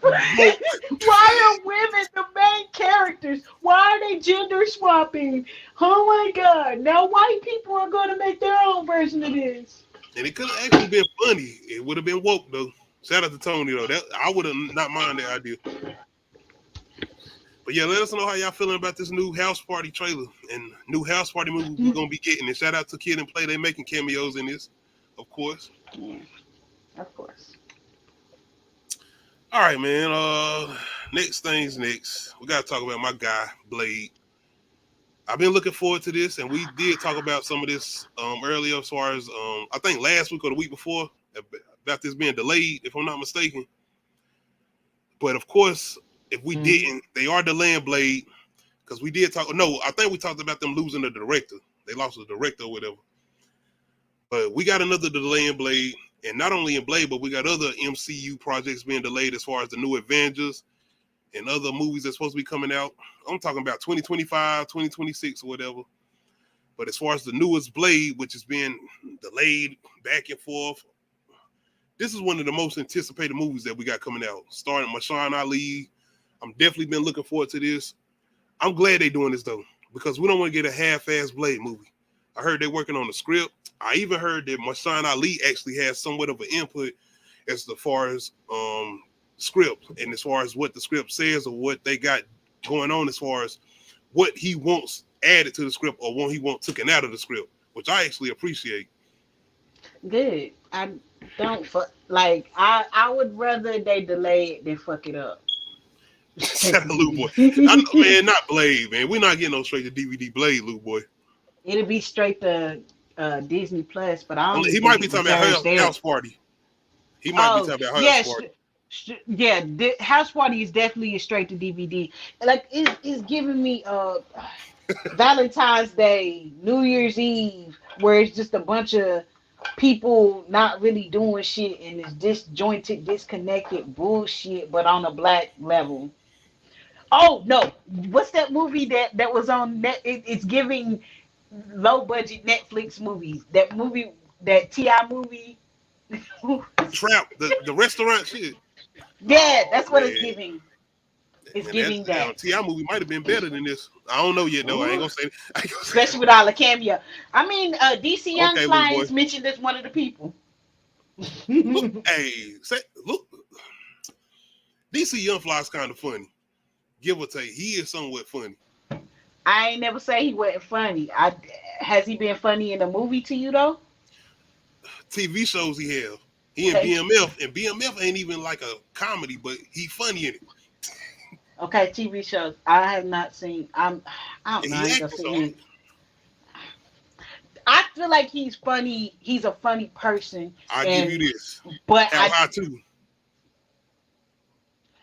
are women the main characters? Why are they gender swapping? Oh my god! Now white people are going to make their own version of this. And it could have actually been funny. It would have been woke though. Shout out to Tony though. That I would have not mind that idea. But yeah, let us know how y'all feeling about this new House Party trailer and new House Party movie we're gonna be getting. And shout out to Kid and Play, they making cameos in this, of course. Yeah, of course. All right, man. Next things next. We gotta talk about my guy, Blade. I've been looking forward to this, and we did talk about some of this earlier as far as I think last week or the week before about this being delayed, if I'm not mistaken. But of course, if we didn't, they are delaying Blade because we did talk. No, I think we talked about them losing the director. They lost the director or whatever. But we got another delay in Blade, and not only in Blade, but we got other MCU projects being delayed as far as the new Avengers and other movies that's supposed to be coming out. I'm talking about 2025, 2026 or whatever. But as far as the newest Blade, which is being delayed back and forth, this is one of the most anticipated movies that we got coming out. Starring Mahershala Ali. I'm definitely been looking forward to this. I'm glad they're doing this though, because we don't want to get a half-ass Blade movie. I heard they're working on the script. I even heard that Mahershala Ali actually has somewhat of an input as far as script and as far as what the script says or what they got going on as far as what he wants added to the script or what he wants taken out of the script, which I actually appreciate. Good. I don't I would rather they delay it than fuck it up. Shout out to Lou Boy. Man, not Blade, man. We're not getting no straight to DVD Blade, Lou Boy. It'll be straight to Disney Plus, but I don't. He might be talking about House Party. He might be talking about House Party. House Party is definitely straight to DVD. Like it's giving me Valentine's Day, New Year's Eve, where it's just a bunch of people not really doing shit and it's disjointed, disconnected bullshit, but on a black level. Oh no! What's that movie that was on net? It's giving low budget Netflix movies. That movie, that T.I. movie. Trap, the restaurant shit. Yeah, that's what it's giving. It's giving that. T.I. movie might have been better than this. I don't know yet though. I ain't gonna say. Especially with all the cameo. I mean, DC Young Fly is mentioned as one of the people. Look, DC Young Fly is kind of funny. Give or take, he is somewhat funny. I ain't never say he wasn't funny. Has he been funny in a movie to you though? TV shows he have. He in BMF, and BMF ain't even like a comedy, but he funny in it. Okay, TV shows. I have not seen. I don't know. I feel like he's funny. He's a funny person. I'll give you this. But I too.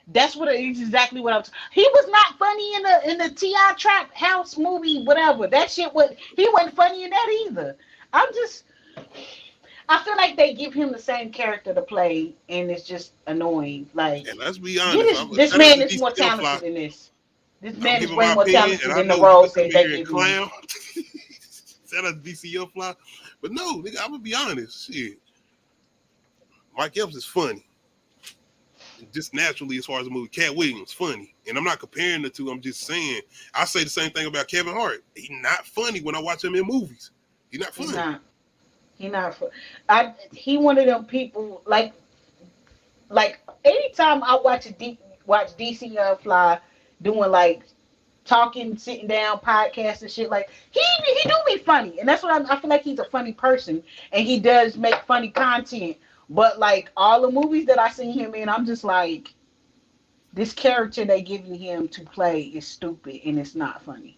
That's what it's exactly what I'm. He was not funny in the T.I. Trap House movie, whatever. That shit he wasn't funny in that either. I feel like they give him the same character to play, and it's just annoying. Like, and let's be honest, this man is more talented than this. This man is way more talented than the roles that they give him. Shout out to DCL Fly, but no, nigga, I'm gonna be honest. Shit, Mike Epps is funny, just naturally as far as the movie. Cat Williams funny, and I'm not comparing the two. I'm just saying I say the same thing about Kevin Hart. He's not funny when I watch him in movies. He's not funny. He not. He one of them people like anytime I watch DC Fly doing like talking, sitting down, podcasts and shit, like he do be funny, and that's what I feel like he's a funny person, and he does make funny content. But like all the movies that I seen him in, I'm just like, this character they giving him to play is stupid and it's not funny.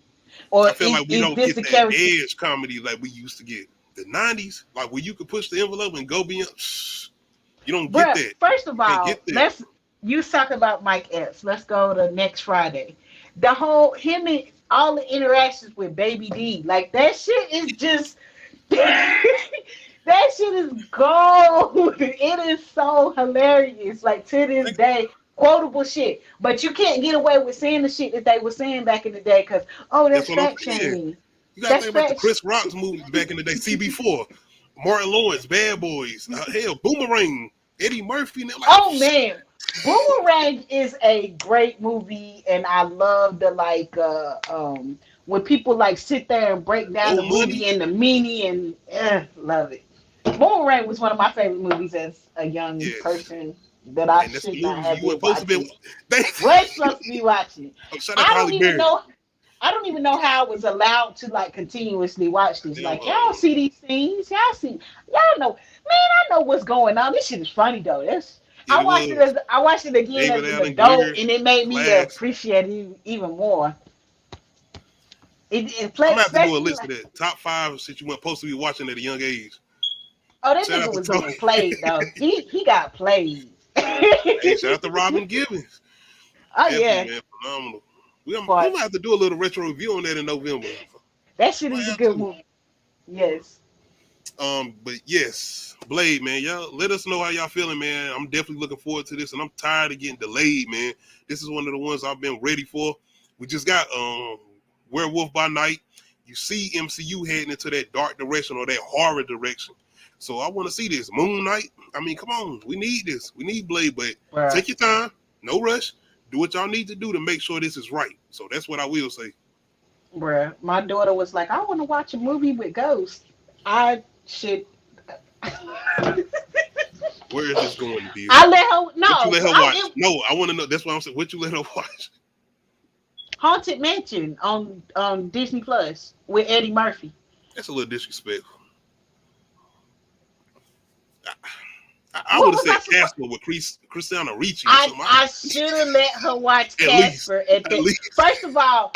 Or I feel like we don't get that edge comedy like we used to get. The 90s, like where you could push the envelope and go beyond. You don't get that. First of all, you talk about Mike Epps. Let's go to next Friday. The whole him and all the interactions with Baby D, like that shit is just that shit is gold. It is so hilarious. Like to this day, quotable shit. But you can't get away with saying the shit that they were saying back in the day because that's fat shaming. You gotta think about the Chris Rock's movies back in the day, CB4, Martin Lawrence, Bad Boys, hell, Boomerang, Eddie Murphy. And like, man, Boomerang is a great movie, and I love the when people like sit there and break down the movie and the meaning, and love it. Boomerang was one of my favorite movies as a young person that I should not have been watching. We're supposed to be watching. I don't even know how I was allowed to like continuously watch this. Like y'all see these scenes, y'all know. Man, I know what's going on. This shit is funny though. I watched it again as an adult, and it made me appreciate it even more. It played. I'm gonna have to do a list of that top 5 shit you weren't supposed to be watching at a young age. Oh, that nigga was getting played though. He got played. Hey, shout out to Robin Givens. Oh yeah, man, phenomenal. We're gonna have to do a little retro review on that in November. That shit is a good movie. Yes. But yes, Blade, man, y'all let us know how y'all feeling, man. I'm definitely looking forward to this, and I'm tired of getting delayed, man. This is one of the ones I've been ready for. We just got Werewolf by Night. You see MCU heading into that dark direction or that horror direction. So I want to see this. Moon Knight. I mean, come on, we need this. We need Blade, but take your time, no rush. Do what y'all need to do to make sure this is right. So that's what I will say. Bruh, my daughter was like, I want to watch a movie with ghosts. I should. Where is this going to be? I let her, no. What you let her watch? No, I want to know. That's what I'm saying. What you let her watch? Haunted Mansion on Disney Plus with Eddie Murphy. That's a little disrespectful. I would have said Casper with Christina Ricci. I should have let her watch Casper at least. First of all,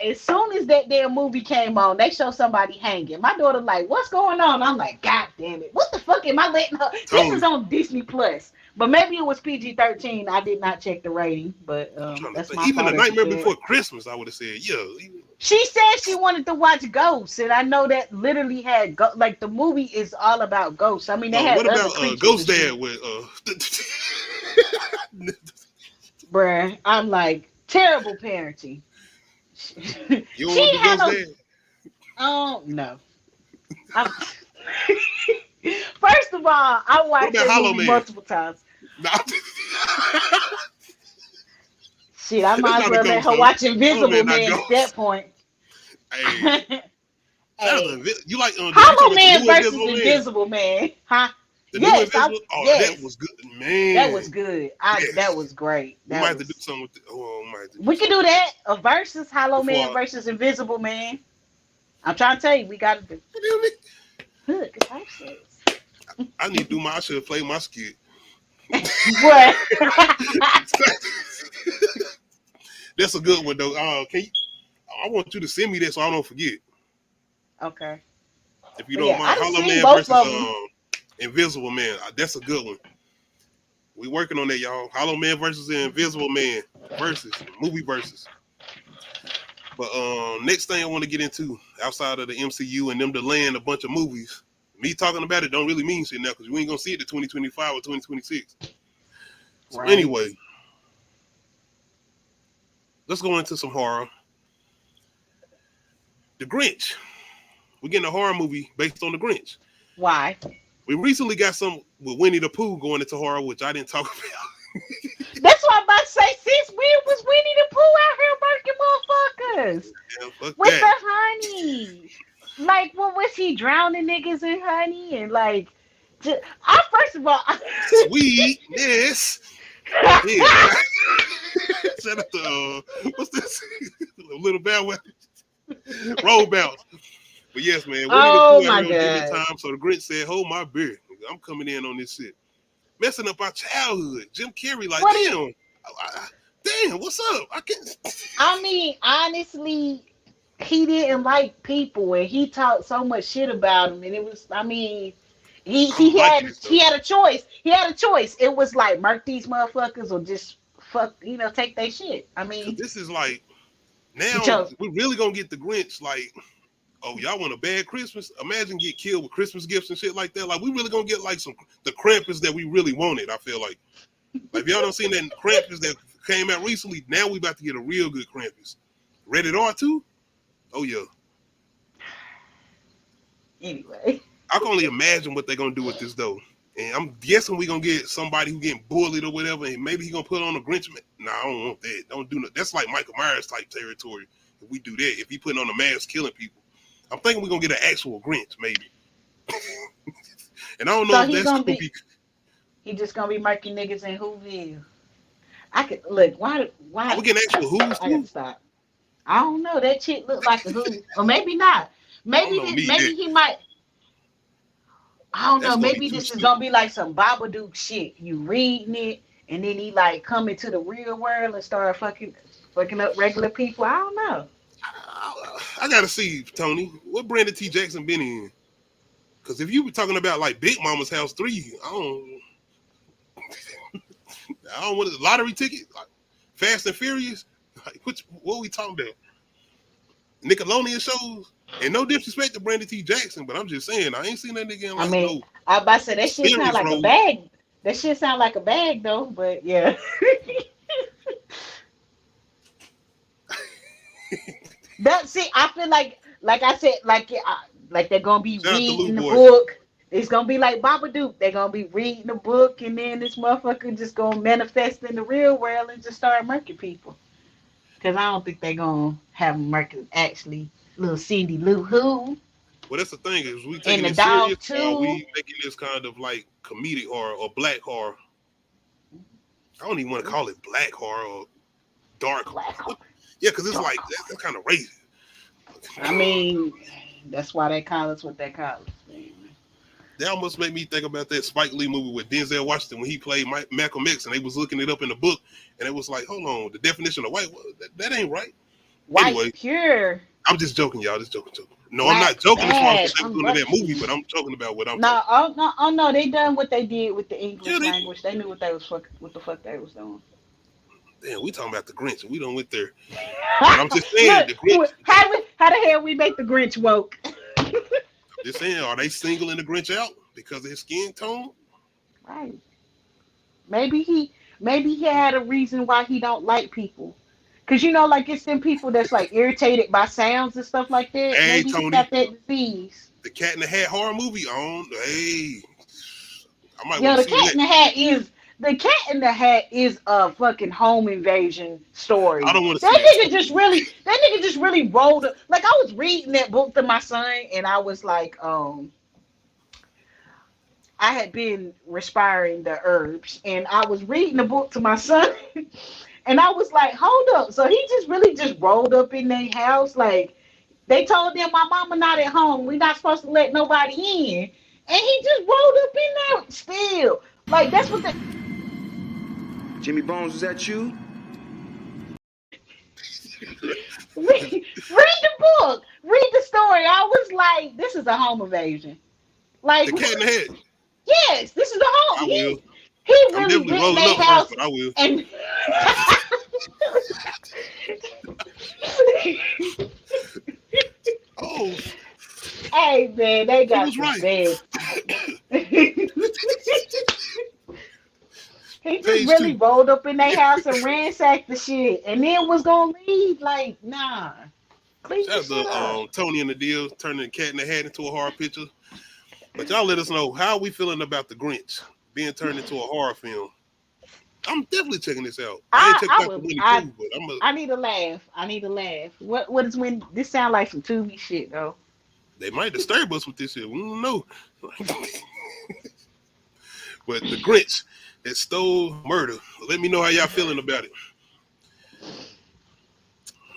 as soon as that damn movie came on, they show somebody hanging. My daughter like, what's going on? I'm like, God damn it. What the fuck am I letting her? This is on Disney Plus. But maybe it was PG-13. I did not check the rating, but that's my even fault. The Nightmare Before Christmas, I would have said, yeah. She said she wanted to watch Ghosts, and I know that literally had like the movie is all about ghosts. I mean, they had what about Ghost Dad with bruh, I'm like terrible parenting. You don't want to Ghost Dad? Oh no. First of all, I watched that movie multiple times. Shit, I might as well let her watch Invisible Man at that point. Hey. You like Hollow Man versus Invisible Man, huh? Yes, that was good, man. That was good. That was great. We might have to do something with it. We can do that. A versus Hollow Man versus Invisible Man. I'm trying to tell you, we got to do. What do you mean? Look, I need to do I should have played my skit. What? That's a good one though. I want you to send me that so I don't forget. Okay. If you don't mind, Hollow Man versus Invisible Man. That's a good one. We working on that, y'all. Hollow Man versus the Invisible Man versus movie versus. But next thing I want to get into outside of the MCU and them delaying a bunch of movies. Me talking about it don't really mean shit now because we ain't gonna see it to 2025 or 2026. So anyway, let's go into some horror. The Grinch. We're getting a horror movie based on the Grinch. Why? We recently got some with Winnie the Pooh going into horror, which I didn't talk about. That's what I'm about to say. Sis, where was Winnie the Pooh out here murking motherfuckers? Yeah, with the honey. Like, what was he drowning niggas in honey? And like, first of all, sweetness. Yeah. Shout out to what's this? Little Bow Wow. Roll bounce. But yes, man. Oh my God. Time, so the Grinch said, "Hold my beer. I'm coming in on this shit." Messing up our childhood. Jim Carrey, like, damn, what's up? I mean, honestly, he didn't like people, and he talked so much shit about them, and it was, I mean, he had a choice. He had a choice. It was like murk these motherfuckers or just fuck, take their shit. I mean, this is like now we're really gonna get the Grinch like. Oh, y'all want a bad Christmas? Imagine get killed with Christmas gifts and shit like that. Like, we really gonna get like the Krampus that we really wanted, I feel like. Like, if y'all don't seen that Krampus that came out recently, now we about to get a real good Krampus. Rated R too? Oh, yeah. Anyway. I can only imagine what they're gonna do with this, though. And I'm guessing we're gonna get somebody who getting bullied or whatever, and maybe he gonna put on a Grinch. Nah, I don't want that. Don't do that. That's like Michael Myers type territory. If we do that, if he putting on a mask killing people. I'm thinking we're gonna get an actual Grinch, maybe. And I don't know if that's gonna be. He just gonna be marking niggas in Whoville. I could look. Why? Are we getting actual Who's? I gotta stop. I don't know. That chick looked like a Who, or maybe not. Maybe he might. I don't know. Maybe this is gonna be like some Babadook shit. You reading it, and then he like come into the real world and start fucking up regular people. I don't know. I gotta see, Tony, what Brandon T. Jackson been in? Because if you were talking about like Big Mama's House 3, I don't want a lottery ticket, like Fast and Furious. Like, what are we talking about? Nickelodeon shows, and no disrespect to Brandon T. Jackson, but I'm just saying I ain't seen that nigga in like I about to say that shit sound like a bag. That shit sound like a bag though, but yeah. I feel like I said, like they're gonna be reading the book. It's gonna be like Babadook. They're gonna be reading the book, and then this motherfucker just gonna manifest in the real world and just start murking people. Cause I don't think they're gonna have them murking actually little Cindy Lou Who. Well, that's the thing is we taking it serious, or we making this kind of like comedic horror or black horror. I don't even want to call it black horror or dark horror. Yeah, because it's like that's kind of racist. I mean, that's why they call us what they call us. That almost made me think about that Spike Lee movie with Denzel Washington when he played Malcolm X, and they was looking it up in the book, and it was like, hold on, the definition of white, that ain't right. White anyway, pure. I'm just joking, y'all. Just joking. No, I'm not joking as far as doing that movie, but I'm talking about what I'm. No, they done what they did with the English language. They knew what the fuck they was doing. Damn, we talking about the Grinch, and we don't went there. But I'm just saying, the Grinch. How the hell we make the Grinch woke? Just saying, are they singling the Grinch out because of his skin tone? Right. Maybe he had a reason why he don't like people. Cause like it's them people that's like irritated by sounds and stuff like that. Hey, maybe Tony, he got that disease. The Cat in the Hat horror movie on. Hey, I might. Yeah, the Cat in the Hat is a fucking home invasion story. I don't want to. That nigga just really rolled up. Like I was reading that book to my son, and I was like, I had been respiring the herbs, and I was reading the book to my son, and I was like, hold up. So he just rolled up in their house, like they told them my mama not at home. We're not supposed to let nobody in, and he just rolled up in there still. Like that's what the. Jimmy Bones, is that you? Read the book. Read the story. I was like, this is a home invasion. Like the Cat in the Hat. Yes, this is a home. He I'm really definitely went in rolling their up first, house but I will. and Oh, hey man, they he got was some right. bad. He just Page really 2. rolled up in their house and ransacked the shit, and then was gonna leave. Like, nah, clean Shout your out shit up. to Tony and the deal, turning the cat in the hat into a horror picture. But y'all let us know how we feeling about the Grinch being turned into a horror film. I'm definitely checking this out. I ain't checked I out the would. Winnie Pooh, but I'm a. I need a laugh. I need a laugh. What is when this sound like some Tubi shit though? They might disturb us with this shit. We don't know. But the Grinch that stole murder. Let me know how y'all feeling about it.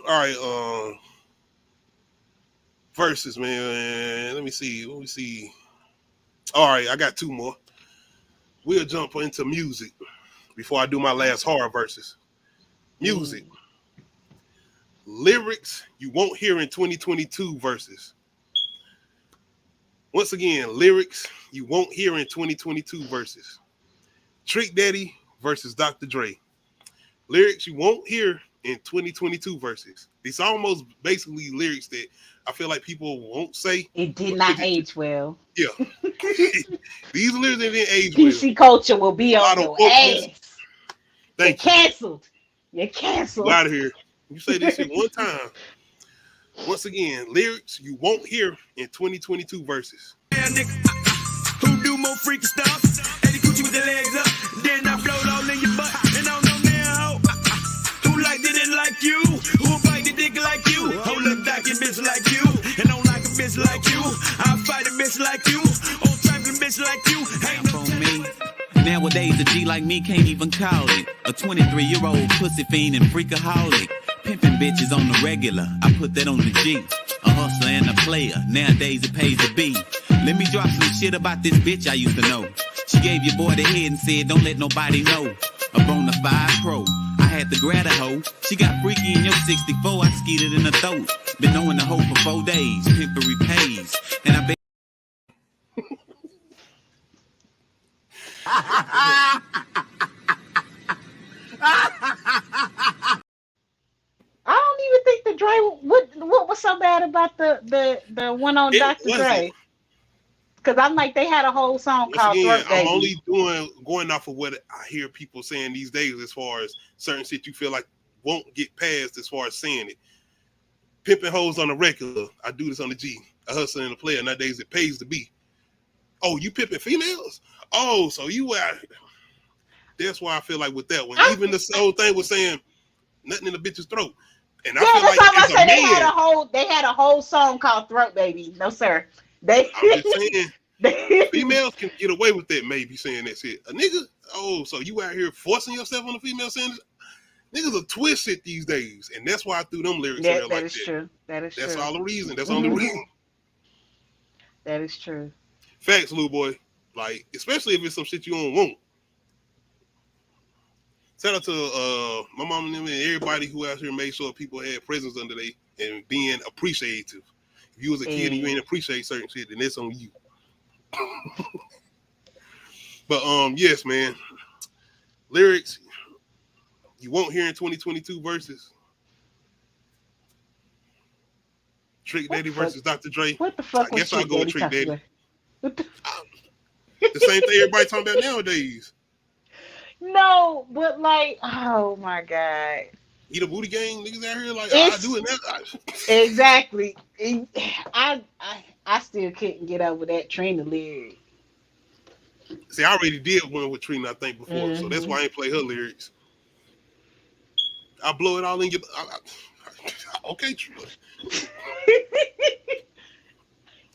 All right, versus, man. Let me see. All right, I got 2 more. We'll jump into music before I do my last horror verses. Music. Lyrics you won't hear in 2022 verses. Once again, lyrics you won't hear in 2022 verses. Trick Daddy versus Dr. Dre. Lyrics you won't hear in 2022 verses. These are almost basically lyrics that I feel like people won't say. It did not age well. Yeah. These lyrics that didn't age PC culture will be well. on your ass. You're canceled. You're canceled. You out of here. You say this shit one time. Once again, lyrics you won't hear in 2022 verses. Who do more freaky stuff? Eddie Gucci with the legs up, then I float all in your butt. And I don't know now who like didn't like you, who bite the dick like you, who look like a bitch like you, and don't like a bitch like you. I'll fight a bitch like you, old trifling bitch like you. Ain't no For me. Nowadays, a G like me can't even call it a 23-year-old pussy fiend and freakaholic. Pimping bitches on the regular, I put that on the G. A hustler and a player, nowadays it pays to be. Let me drop some shit about this bitch I used to know. She gave your boy the head and said, don't let nobody know. A bona fide pro, I had to grab a hoe. She got freaky in your 64, I skeeted in her throat. Been knowing the hoe for 4 days, pimpery pays. And I bet. I don't even think the Dre. What was so bad about the one on Dr. Dre? Because I'm like, they had a whole song called Again, Throat Baby. I'm only going off of what I hear people saying these days as far as certain shit you feel like won't get past as far as saying it. Pimping hoes on the regular. I do this on the G. A hustler and a player. Nowadays it pays to be. Oh, you pimping females? Oh, so you out. That's why I feel like with that one. Even the whole thing was saying nothing in the bitch's throat. And I feel like that's as why I a man, they had a whole song called Throat Baby. No, sir. I'm just saying females can get away with that, maybe saying that shit. A nigga, oh, so you out here forcing yourself on a female saying this? Niggas are twisted these days, and that's why I threw them lyrics in there like that. That is true. That's true. all the reason. That's the only reason. That is true. Facts, little boy. Like, especially if it's some shit you don't want. Shout out to my mom and them and everybody who out here made sure people had presents under they and being appreciative. If you was a kid and you ain't appreciate certain shit, then that's on you. But yes, man. Lyrics you won't hear in 2022 verses. Trick Daddy versus Dr. Dre. What the fuck? I guess I'll go with Trick Daddy. The same thing everybody talking about nowadays. No, but like, oh my god. Eat a booty gang, niggas out here like I do it now. Exactly. I still couldn't get over that Trina lyric. See, I already did one with Trina, I think, before, so that's why I ain't play her lyrics. I blow it all in your. Okay, Trina.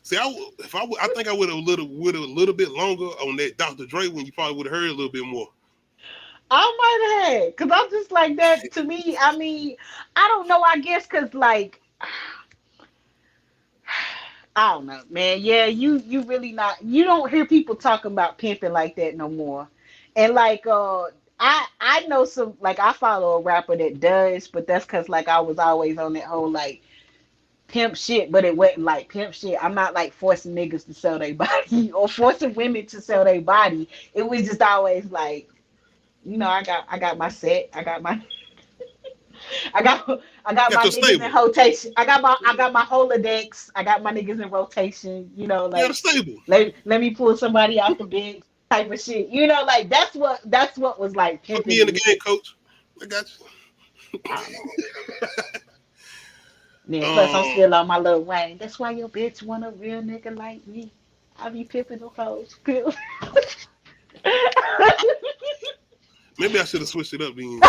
See, I think I would have a little bit longer on that Dr. Dre when you probably would have heard a little bit more. I might have, because I'm just like that. To me, I mean, I don't know. I guess because like, I don't know, man. Yeah, you really not. You don't hear people talking about pimping like that no more. And like, I know some, like, I follow a rapper that does, but that's because like I was always on that whole like pimp shit, but it wasn't like pimp shit. I'm not like forcing niggas to sell their body or forcing women to sell their body. It was just always like, you know, I got my set. I got my my niggas in rotation. I got my Holodex. I got my niggas in rotation. You know, like let me pull somebody out the bench type of shit. You know, like that's what was like pimping. Put me in the game, coach. I got you. Yeah, plus I'm still on my little Wayne. That's why your bitch want a real nigga like me. I be pimping the hoes. Maybe I should have switched it up then.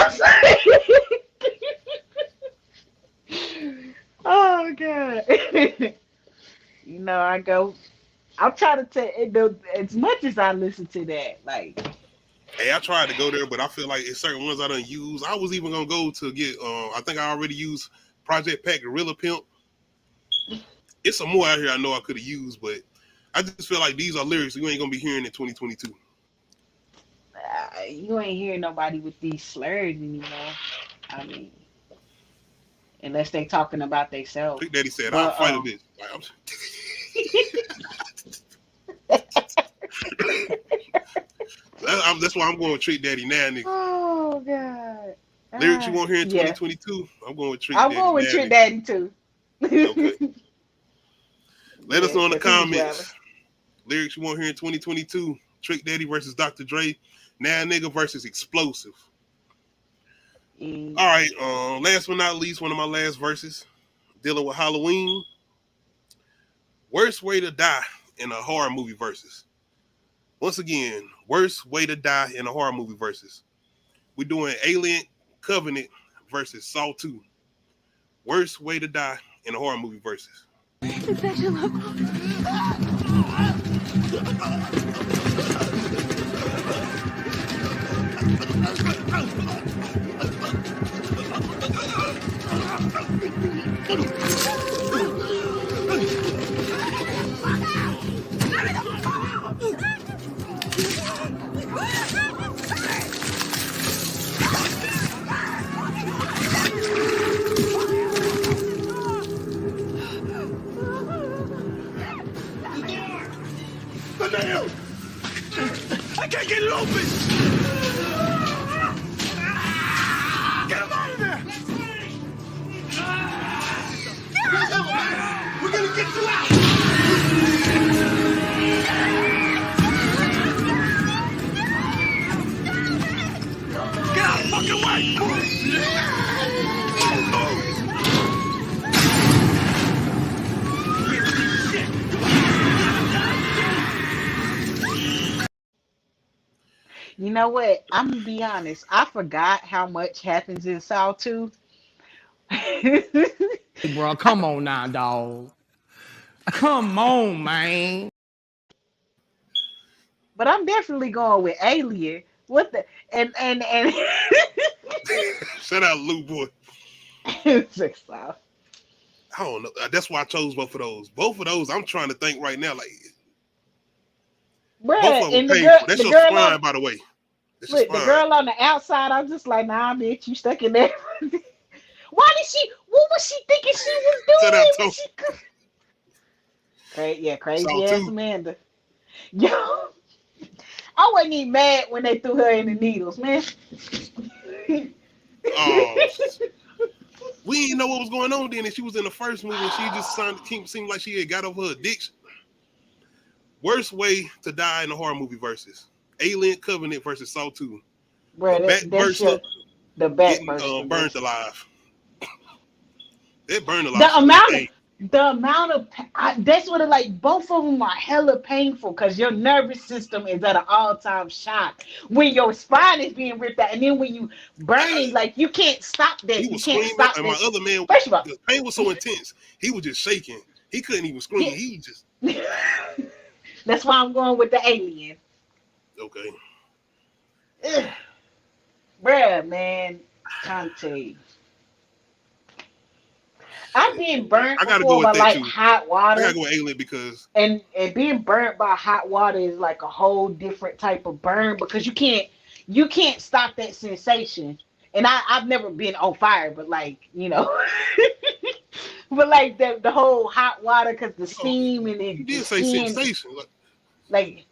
Oh god. You know, I'm trying to tell as much as I listen to that, like, hey, I tried to go there, but I feel like it's certain ones I don't use. I was even gonna go to get I think I already used Project Pack Gorilla Pimp. It's some more out here I know I could have used, but I just feel like these are lyrics you ain't gonna be hearing in 2022. You ain't hearing nobody with these slurs anymore. I mean, unless they talking about themselves. Big Daddy said, "I'll fight a bitch." That's why I'm going with Trick Daddy now, nigga. Oh god. Lyrics you won't hear in 2022. I'm going with Trick Daddy. I'm going with Trick Daddy too. Okay. Let us know in the comments. Lyrics you won't hear in 2022. Trick Daddy versus Dr. Dre. Now nigga versus Explosive. All right. Last but not least, one of my last verses dealing with Halloween. Worst way to die in a horror movie versus. Once again, worst way to die in a horror movie versus. We're doing Alien Covenant versus Saw 2. Worst way to die in a horror movie versus. Is that your love? I can't get it open! Get him out of there! We're gonna get you out! Get out of the fucking way! You know what? I'm gonna be honest. I forgot how much happens in Saw 2. Bro, come on now, dog. Come on, man. But I'm definitely going with Alien. What the and Shout out Lou Boy. I don't know. That's why I chose both of those. Both of those, I'm trying to think right now, like. Bruh, both of them and painful. That's your spine, by the way. Look, the girl on the outside, I'm just like, nah, bitch, you stuck in there. What was she thinking she was doing? Crazy ass Amanda. Yo, I wasn't even mad when they threw her in the needles, man. Oh, we didn't know what was going on then, and she was in the first movie, and she just seemed like she had got over her addiction. Worst way to die in a horror movie versus Alien Covenant versus Saw 2. Bro, the back burst. Burned alive. It burned alive. The amount of that's what it like. Both of them are hella painful because your nervous system is at an all-time shock when your spine is being ripped out, and then when you burning, like you can't stop that. He was screaming, and my other man, the pain was so intense, he was just shaking. He couldn't even scream. Yeah. He just. That's why I'm going with the Alien. Okay. Ugh. Bruh, man, can't tell you. I've been burnt before by like hot water. I gotta go with Alien because and being burnt by hot water is like a whole different type of burn because you can't stop that sensation. And I've never been on fire, but like, you know, But like the whole hot water, because the steam and You the did say skin, sensation. like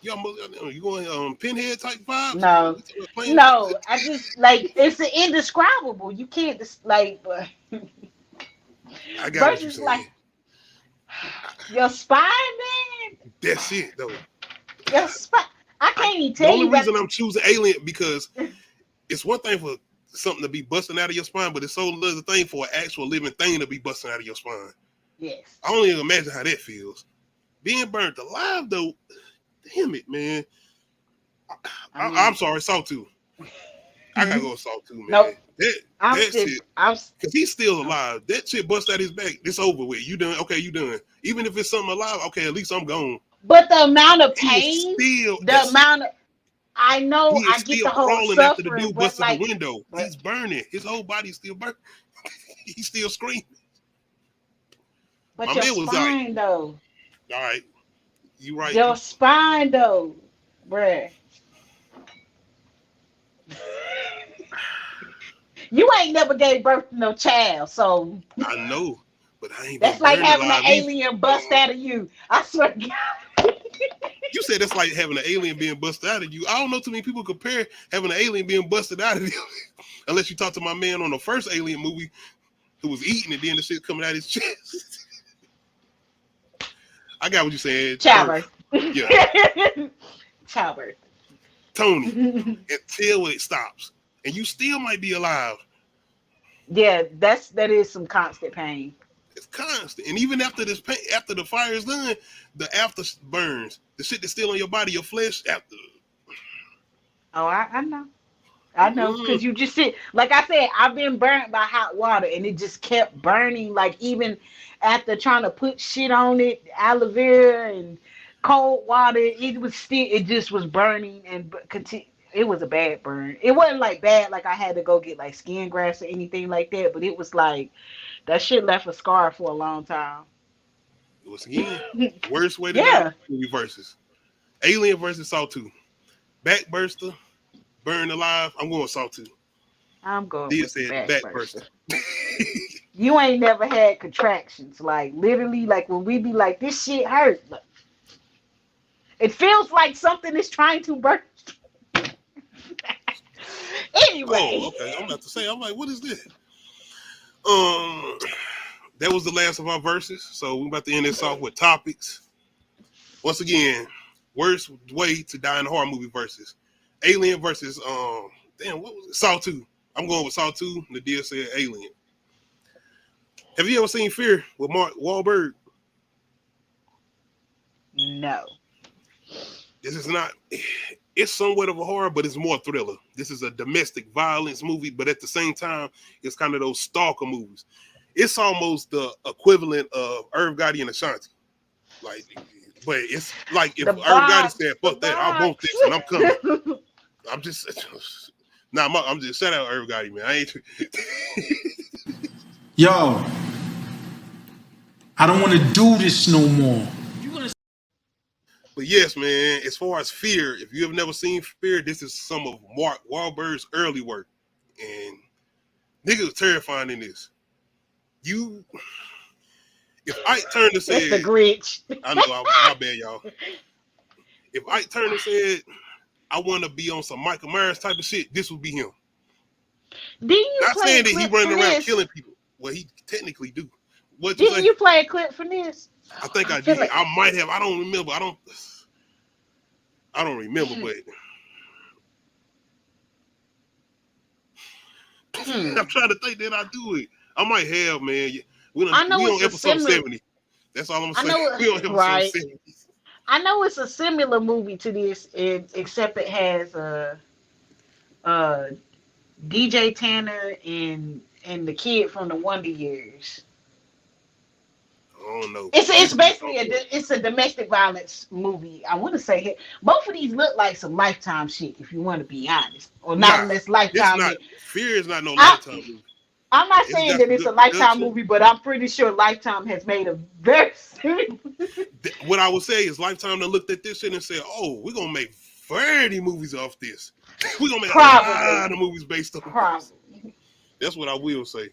You going Pinhead type vibes? no, no. I just like it's indescribable. You can't just like. But I got what you're versus saying. like your spine, man. That's it, though. Your spine. I can't even The tell only you. reason I'm choosing Alien because it's one thing for something to be busting out of your spine, but it's so another thing for an actual living thing to be busting out of your spine. Yes. I don't even imagine how that feels. Being burnt alive, though, damn it, man. I'm sorry, Sawtooth. I gotta go with Sawtooth, man. Nope. That shit, because he's still alive. That shit bust out his back. It's over with. You done? Okay, you done. Even if it's something alive, okay, at least I'm gone. But the amount of pain, I know he is I get still the whole crawling after the suffering, dude but busted like the window. He's burning. His whole body's still burning. He's still screaming. But My your man was spine though. All right, you right. Your spine though, bruh. You ain't never gave birth to no child, so I know, but I ain't. That's like having an alien bust out of you. I swear to God. You said that's like having an alien being busted out of you. I don't know too many people compare having an alien being busted out of you, unless you talk to my man on the first Alien movie who was eating and then the shit coming out his chest. I got what you said. Childbirth. Yeah. Childbirth. Tony, until it stops, and you still might be alive. Yeah, that is some constant pain. It's constant, and even after this pain, after the fire is done, the after burns. The shit that's still on your body, your flesh. After. Oh, I know. I know, because you just sit. Like I said, I've been burnt by hot water, and it just kept burning. Like even after trying to put shit on it, aloe vera and cold water, it just was burning and continue. It was a bad burn. It wasn't like bad, like I had to go get like skin grafts or anything like that, but it was like that shit left a scar for a long time. Once again, worst way to go movie versus Alien versus Sawtooth. Backburster, burned alive. I'm going Sawtooth. I'm going with backburster. You ain't never had contractions, like literally, like when we be like, this shit hurt. Like, it feels like something is trying to burst. Anyway. Oh, okay. I'm about to say, I'm like, what is this? That was the last of our verses. So we're about to end this off with topics. Once again, worst way to die in a horror movie versus Alien versus what was it? Sawtooth. I'm going with Sawtooth. Nadia said Alien. Have you ever seen Fear with Mark Wahlberg? No. This is not. It's somewhat of a horror, but it's more thriller. This is a domestic violence movie, but at the same time, it's kind of those stalker movies. It's almost the equivalent of Irv Gotti and Ashanti. Like, but it's like if Irv Gotti said, "Fuck that, I want this, and I'm coming." I'm just shout out Irv Gotti, man. I ain't. Yo, I don't want to do this no more. But yes, man, as far as Fear, if you have never seen Fear, this is some of Mark Wahlberg's early work. And niggas was terrifying in this. If Ike Turner said... It's the Grinch. I know, my bad, y'all. If Ike Turner said, I want to be on some Michael Myers type of shit, this would be him. Not saying that he running around killing people. Well, he technically do. Didn't you play a clip for this? I think I did. I might have. I don't remember. I don't remember, but I'm trying to think that I do it. I might have, man. We on episode 70. That's all I'm saying. We on episode 70. I know it's a similar movie to this, except it has DJ Tanner and the kid from the Wonder Years. I don't know. It's basically a domestic violence movie. I want to say both of these look like some Lifetime shit, if you want to be honest, or not unless Lifetime. Fear is not no Lifetime movie. I'm not saying that it's a Lifetime movie, but I'm pretty sure Lifetime has made a very serious. What I would say is Lifetime done looked at this shit and said, "Oh, we're gonna make 30 movies off this. We're gonna make a lot of movies based on this." That's what I will say.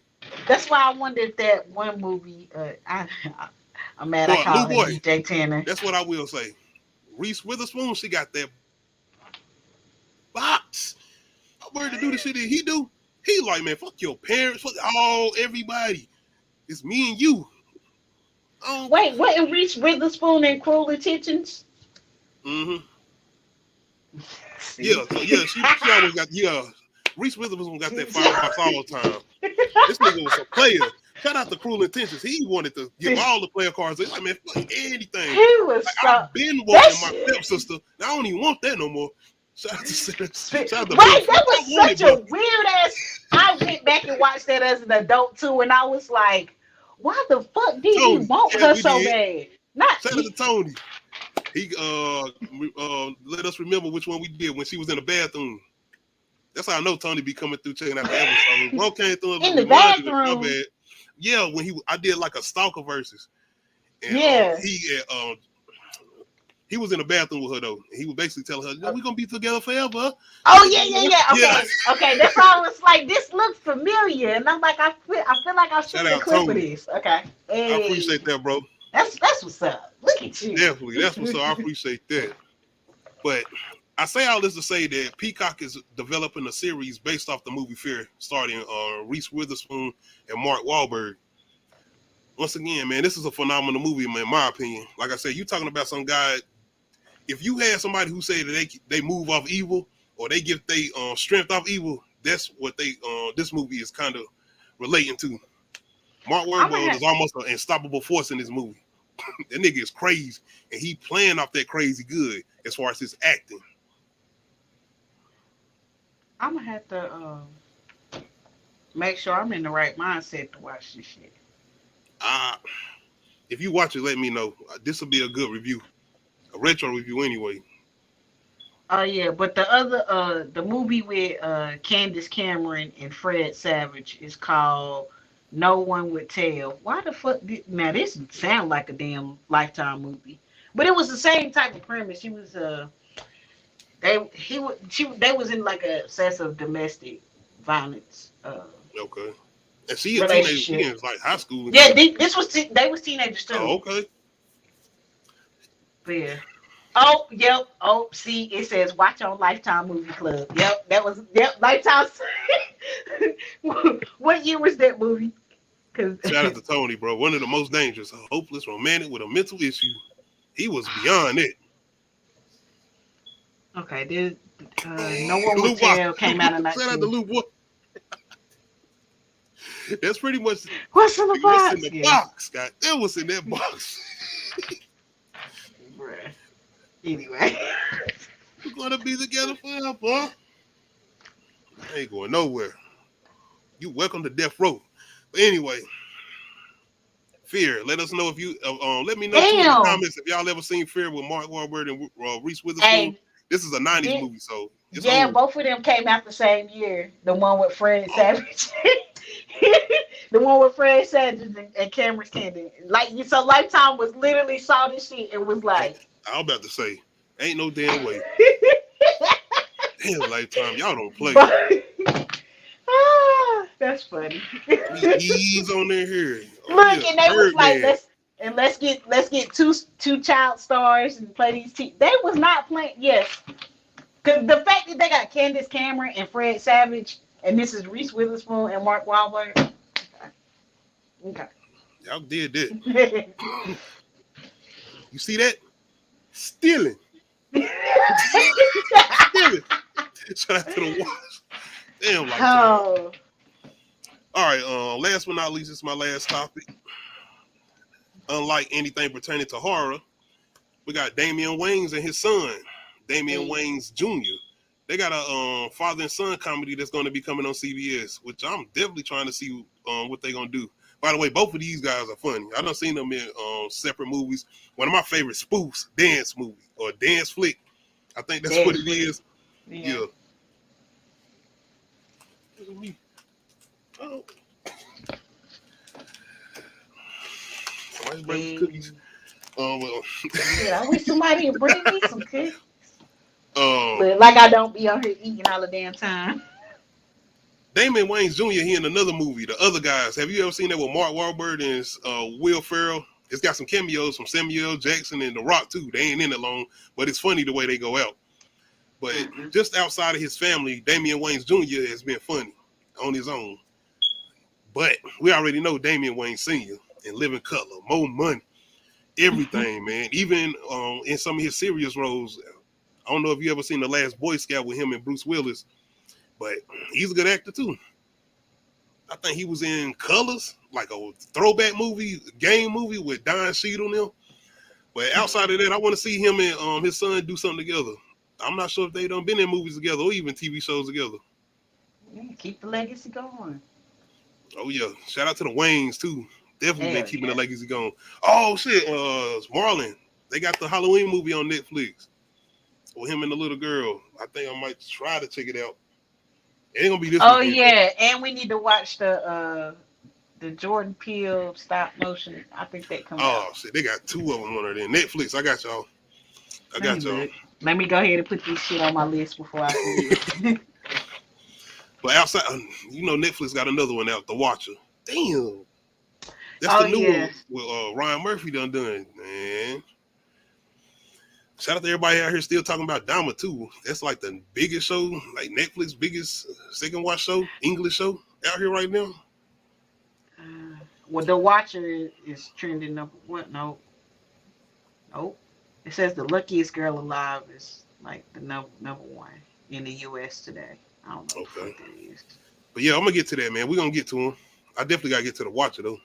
That's why I wonder if that one movie. I'm mad. I Boy, called Lou her Boy. DJ Tanner. That's what I will say. Reese Witherspoon, she got that box. I'm worried to do the shit that he do. He like, man, fuck your parents, fuck everybody. It's me and you. Wait, what in Reese Witherspoon and Cruel Intentions? Mm-hmm. Yeah, so yeah, she always got Reese Witherspoon got that firebox all the time. This nigga was a player. Shout out to Cruel Intentions. He wanted to give all the player cards. He's like, man, fuck anything. He was I've been wanting my stepsister. I don't even want that no more. Shout out to that was such a weird ass. I went back and watched that as an adult too, and I was like, why the fuck did he want her so bad? Shout out to Tony. He let us remember which one we did when she was in the bathroom. That's how I know Tony be coming through checking out the episode. One came through in the bathroom. Yeah, when I did like a stalker versus. And, he was in the bathroom with her though. He was basically telling her, "We're gonna be together forever." Oh yeah. Okay. That's why I was like, this looks familiar, and I'm like, I feel like I've seen the clip of this. Okay. Hey. I appreciate that, bro. That's what's up. Look at you. Definitely, that's what's up. I appreciate that. But I say all this to say that Peacock is developing a series based off the movie Fear, starring Reese Witherspoon and Mark Wahlberg. Once again, man, this is a phenomenal movie, man, in my opinion. Like I said, you talking about some guy. If you had somebody who say that they move off evil or they get their strength off evil, that's what this movie is kind of relating to. Mark Wahlberg is almost an unstoppable force in this movie. That nigga is crazy, and he playing off that crazy good as far as his acting. I'm gonna have to make sure I'm in the right mindset to watch this shit. If you watch it, let me know. This will be a good review, a retro review anyway. Oh yeah, but the other the movie with Candace Cameron and Fred Savage is called No One Would Tell. Why the fuck now this sound like a damn Lifetime movie. But it was the same type of premise. She was they was in like a obsessive domestic violence okay. And she a teenager, she in like high school. Yeah, they was teenagers too. Oh, okay. But yeah. Oh, yep. Oh, see, it says watch on Lifetime Movie Club. Yep, Lifetime. What year was that movie? Shout out to Tony, bro. One of the most dangerous, hopeless romantic with a mental issue. He was beyond it. Okay, No One Would Tell came out in 19. Shout out to Lou Boy. That's pretty much what's in the box. In the box, God. It was in that box. Anyway, we're gonna be together forever, boy. I ain't going nowhere. You welcome to death row. But anyway, Fear. Let us know if you let me know in the comments if y'all ever seen Fear with Mark Wahlberg and Reese Witherspoon. Hey, this is a 90s movie, so it's old. Both of them came out the same year. The one with Fred Savage. The one with Fred Savage and Cameron Candy. Like, so Lifetime was literally saw this shit and was like, I was about to say, ain't no damn way. Damn, Lifetime, y'all don't play. That's funny. He's on there here. Look, and they was like, let's get two child stars and play these teams. They was not playing. Yes, because the fact that they got Candace Cameron and Fred Savage, and this is Reese Witherspoon and Mark Wahlberg. Okay. Y'all did that. You see that? Stealing. Stealing. Shout out to the watch. Damn, like All right, last but not least, this is my last topic. Unlike anything pertaining to horror, we got Damian Wayans and his son, Damian Wayans Jr. They got a father and son comedy that's going to be coming on CBS, which I'm definitely trying to see what they're going to do. By the way, both of these guys are funny. I done seen them in separate movies. One of my favorite spoofs, dance movie or dance flick. I think that's what it is. Yeah. Oh. Somebody bring some cookies. Well. Yeah, I wish somebody would bring me some cookies. But like I don't be out here eating all the damn time. Damian Wayans Jr. He in another movie, The Other Guys. Have you ever seen that with Mark Wahlberg and Will Ferrell? It's got some cameos from Samuel L. Jackson and The Rock too. They ain't in it long, but it's funny the way they go out. But just outside of his family, Damian Wayans Jr. has been funny on his own. But we already know Damian Wayans Sr. in Living Color, more money, everything, man. Even in some of his serious roles. I don't know if you ever seen The Last Boy Scout with him and Bruce Willis, but he's a good actor too. I think he was in Colors, like a throwback movie, game movie with Don Cheadle on them. But outside of that, I want to see him and his son do something together. I'm not sure if they done been in movies together or even TV shows together. Keep the legacy going. Oh yeah, shout out to the Waynes too. Definitely been keeping the legacy going. Oh shit, Marlon. They got the Halloween movie on Netflix with him and the little girl. I think I might try to check it out. It ain't gonna be this. Oh yeah, and we need to watch the Jordan Peele stop motion. I think that comes out. Oh shit, they got two of them on there. Netflix. I got y'all. Let me go ahead and put this shit on my list before I forget. But outside, you know, Netflix got another one out, The Watcher. Damn. That's the new one with Ryan Murphy done, man. Shout out to everybody out here still talking about Dama too. That's like the biggest show, like Netflix biggest second watch show, English show out here right now. Well, The Watcher is trending number what? Nope. It says The Luckiest Girl Alive is like the number one in the U.S. today. I don't know what that is. But yeah, I'm gonna get to that, man. We're gonna get to him. I definitely gotta get to The Watcher though.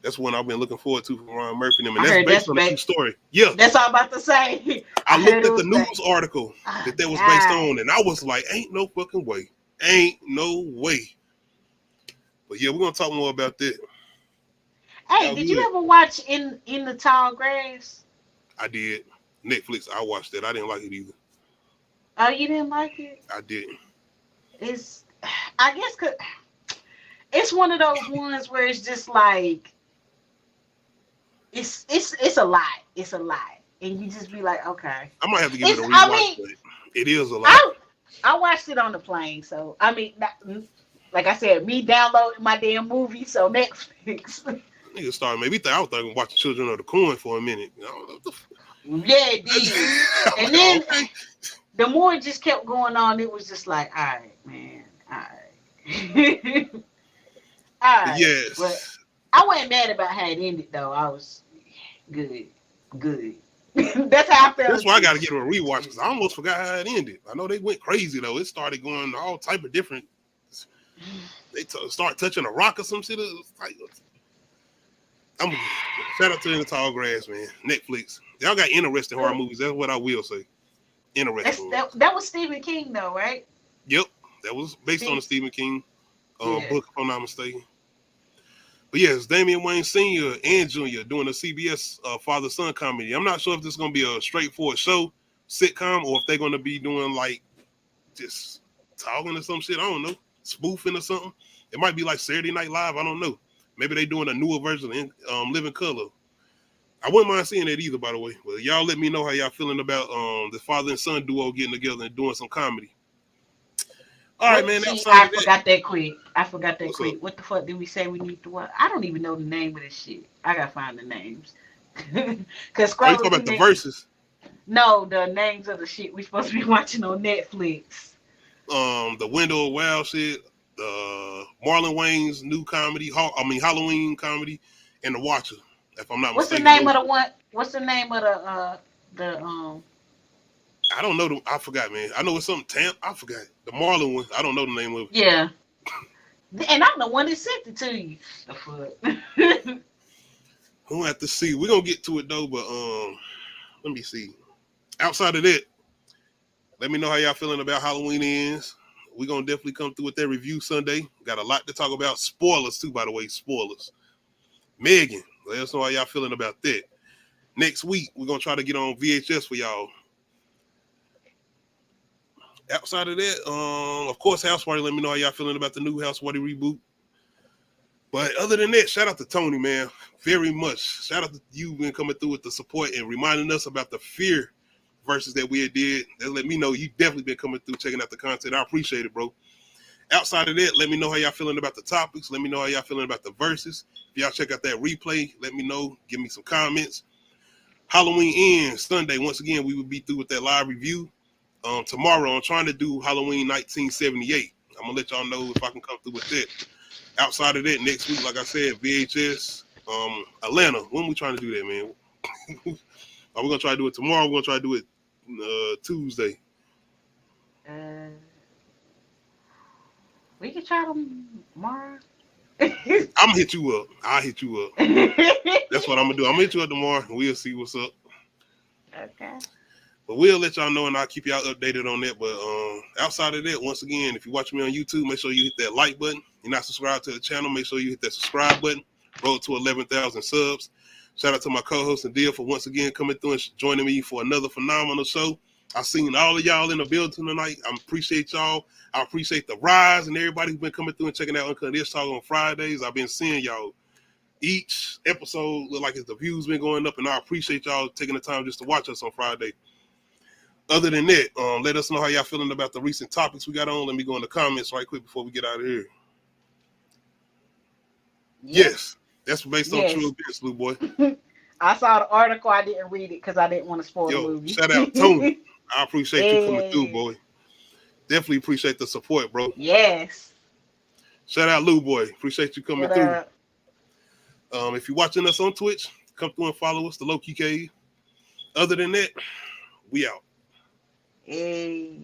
That's one I've been looking forward to from Ryan Murphy and them. And that's based on a true story. Yeah. That's all I'm about to say. I looked at the news article that was based on, and I was like, ain't no fucking way. Ain't no way. But yeah, we're gonna talk more about that. Hey, did you ever watch In the Tall Grass? I did. Netflix, I watched it. I didn't like it either. Oh, you didn't like it? I didn't. I guess it's one of those ones where it's just like it's a lot. It's a lot, and you just be like, okay. I might have to give it a rewatch, but it is a lot. I watched it on the plane, so I mean, like I said, me downloading my damn movie, so Netflix. Nigga started maybe I was thinking watching Children of the Corn for a minute. Yeah, it did. And then the more it just kept going on, it was just like, all right, man, all right. All right. Yes. But I wasn't mad about how it ended, though. I was good. That's how I felt. That's why I got to get a rewatch because I almost forgot how it ended. I know they went crazy, though. It started going all type of different. They start touching a rock or some shit. Shout out to In the Tall Grass, man. Netflix. Y'all got interesting horror movies. That's what I will say. Interesting. That was Stephen King, though, right? Yep. That was based on a Stephen King book, if I'm not mistaken. But yes, Damian Wayans Sr. and Jr. doing a CBS father-son comedy. I'm not sure if this is going to be a straightforward show, sitcom, or if they're going to be doing like just talking or some shit. I don't know. Spoofing or something. It might be like Saturday Night Live. I don't know. Maybe they doing a newer version of Living Color. I wouldn't mind seeing that either, by the way. But y'all let me know how y'all feeling about the father and son duo getting together and doing some comedy. All right, man. I forgot that quick. What the fuck did we say we need to watch? I don't even know the name of this shit. I gotta find the names. Cause you talking about the verses? No, the names of the shit we supposed to be watching on Netflix. The Window of Wild shit, the Marlon Wayne's new comedy, Halloween comedy, and The Watcher. If I'm not mistaken. What's the name of the I don't know. I forgot, man. I know it's something Tamp. I forgot. The Marlon one. I don't know the name of it. Yeah. And I'm the one that sent it to you. The fuck. We'll have to see. We're going to get to it, though, but let me see. Outside of that, let me know how y'all feeling about Halloween Ends. We're going to definitely come through with that review Sunday. Got a lot to talk about. Spoilers, too, by the way. Spoilers. Megan, let us know how y'all feeling about that. Next week, we're going to try to get on VHS for y'all. Outside of that, of course, House Party. Let me know how y'all feeling about the new House Party reboot. But other than that, shout out to Tony, man. Very much. Shout out to you been coming through with the support and reminding us about the Fear verses that we had did. That let me know you definitely been coming through, checking out the content. I appreciate it, bro. Outside of that, let me know how y'all feeling about the topics. Let me know how y'all feeling about the verses. If y'all check out that replay, let me know. Give me some comments. Halloween ends Sunday. Once again, we will be through with that live review. Tomorrow, I'm trying to do Halloween 1978. I'm going to let y'all know if I can come through with that. Outside of that, next week, like I said, VHS, Atlanta. When we trying to do that, man? Are we going to try to do it tomorrow? We're going to try to do it Tuesday. We can try them tomorrow. I'm gonna hit you up. I'll hit you up. That's what I'm gonna do. I'm gonna hit you up tomorrow and we'll see what's up. Okay. But we'll let y'all know and I'll keep y'all updated on that. But outside of that, once again, if you're watching me on YouTube, make sure you hit that like button. If you're not subscribed to the channel, make sure you hit that subscribe button. Road to 11,000 subs. Shout out to my co-host Nadia for once again coming through and joining me for another phenomenal show. I've seen all of y'all in the building tonight. I appreciate y'all. I appreciate the rise and everybody who's been coming through and checking out Uncut Ishhh on Fridays. I've been seeing y'all each episode look like the views been going up, and I appreciate y'all taking the time just to watch us on Friday. Other than that, let us know how y'all feeling about the recent topics we got on. Let me go in the comments right quick before we get out of here. Yes, that's based on true events, Lou Boy. I saw the article. I didn't read it because I didn't want to spoil the movie. Shout out Tony. I appreciate you coming through, boy. Definitely appreciate the support, bro. Yes. Shout out Lou Boy. Appreciate you coming through. If you're watching us on Twitch, come through and follow us, the Low Key Cave. Other than that, we out. Hey.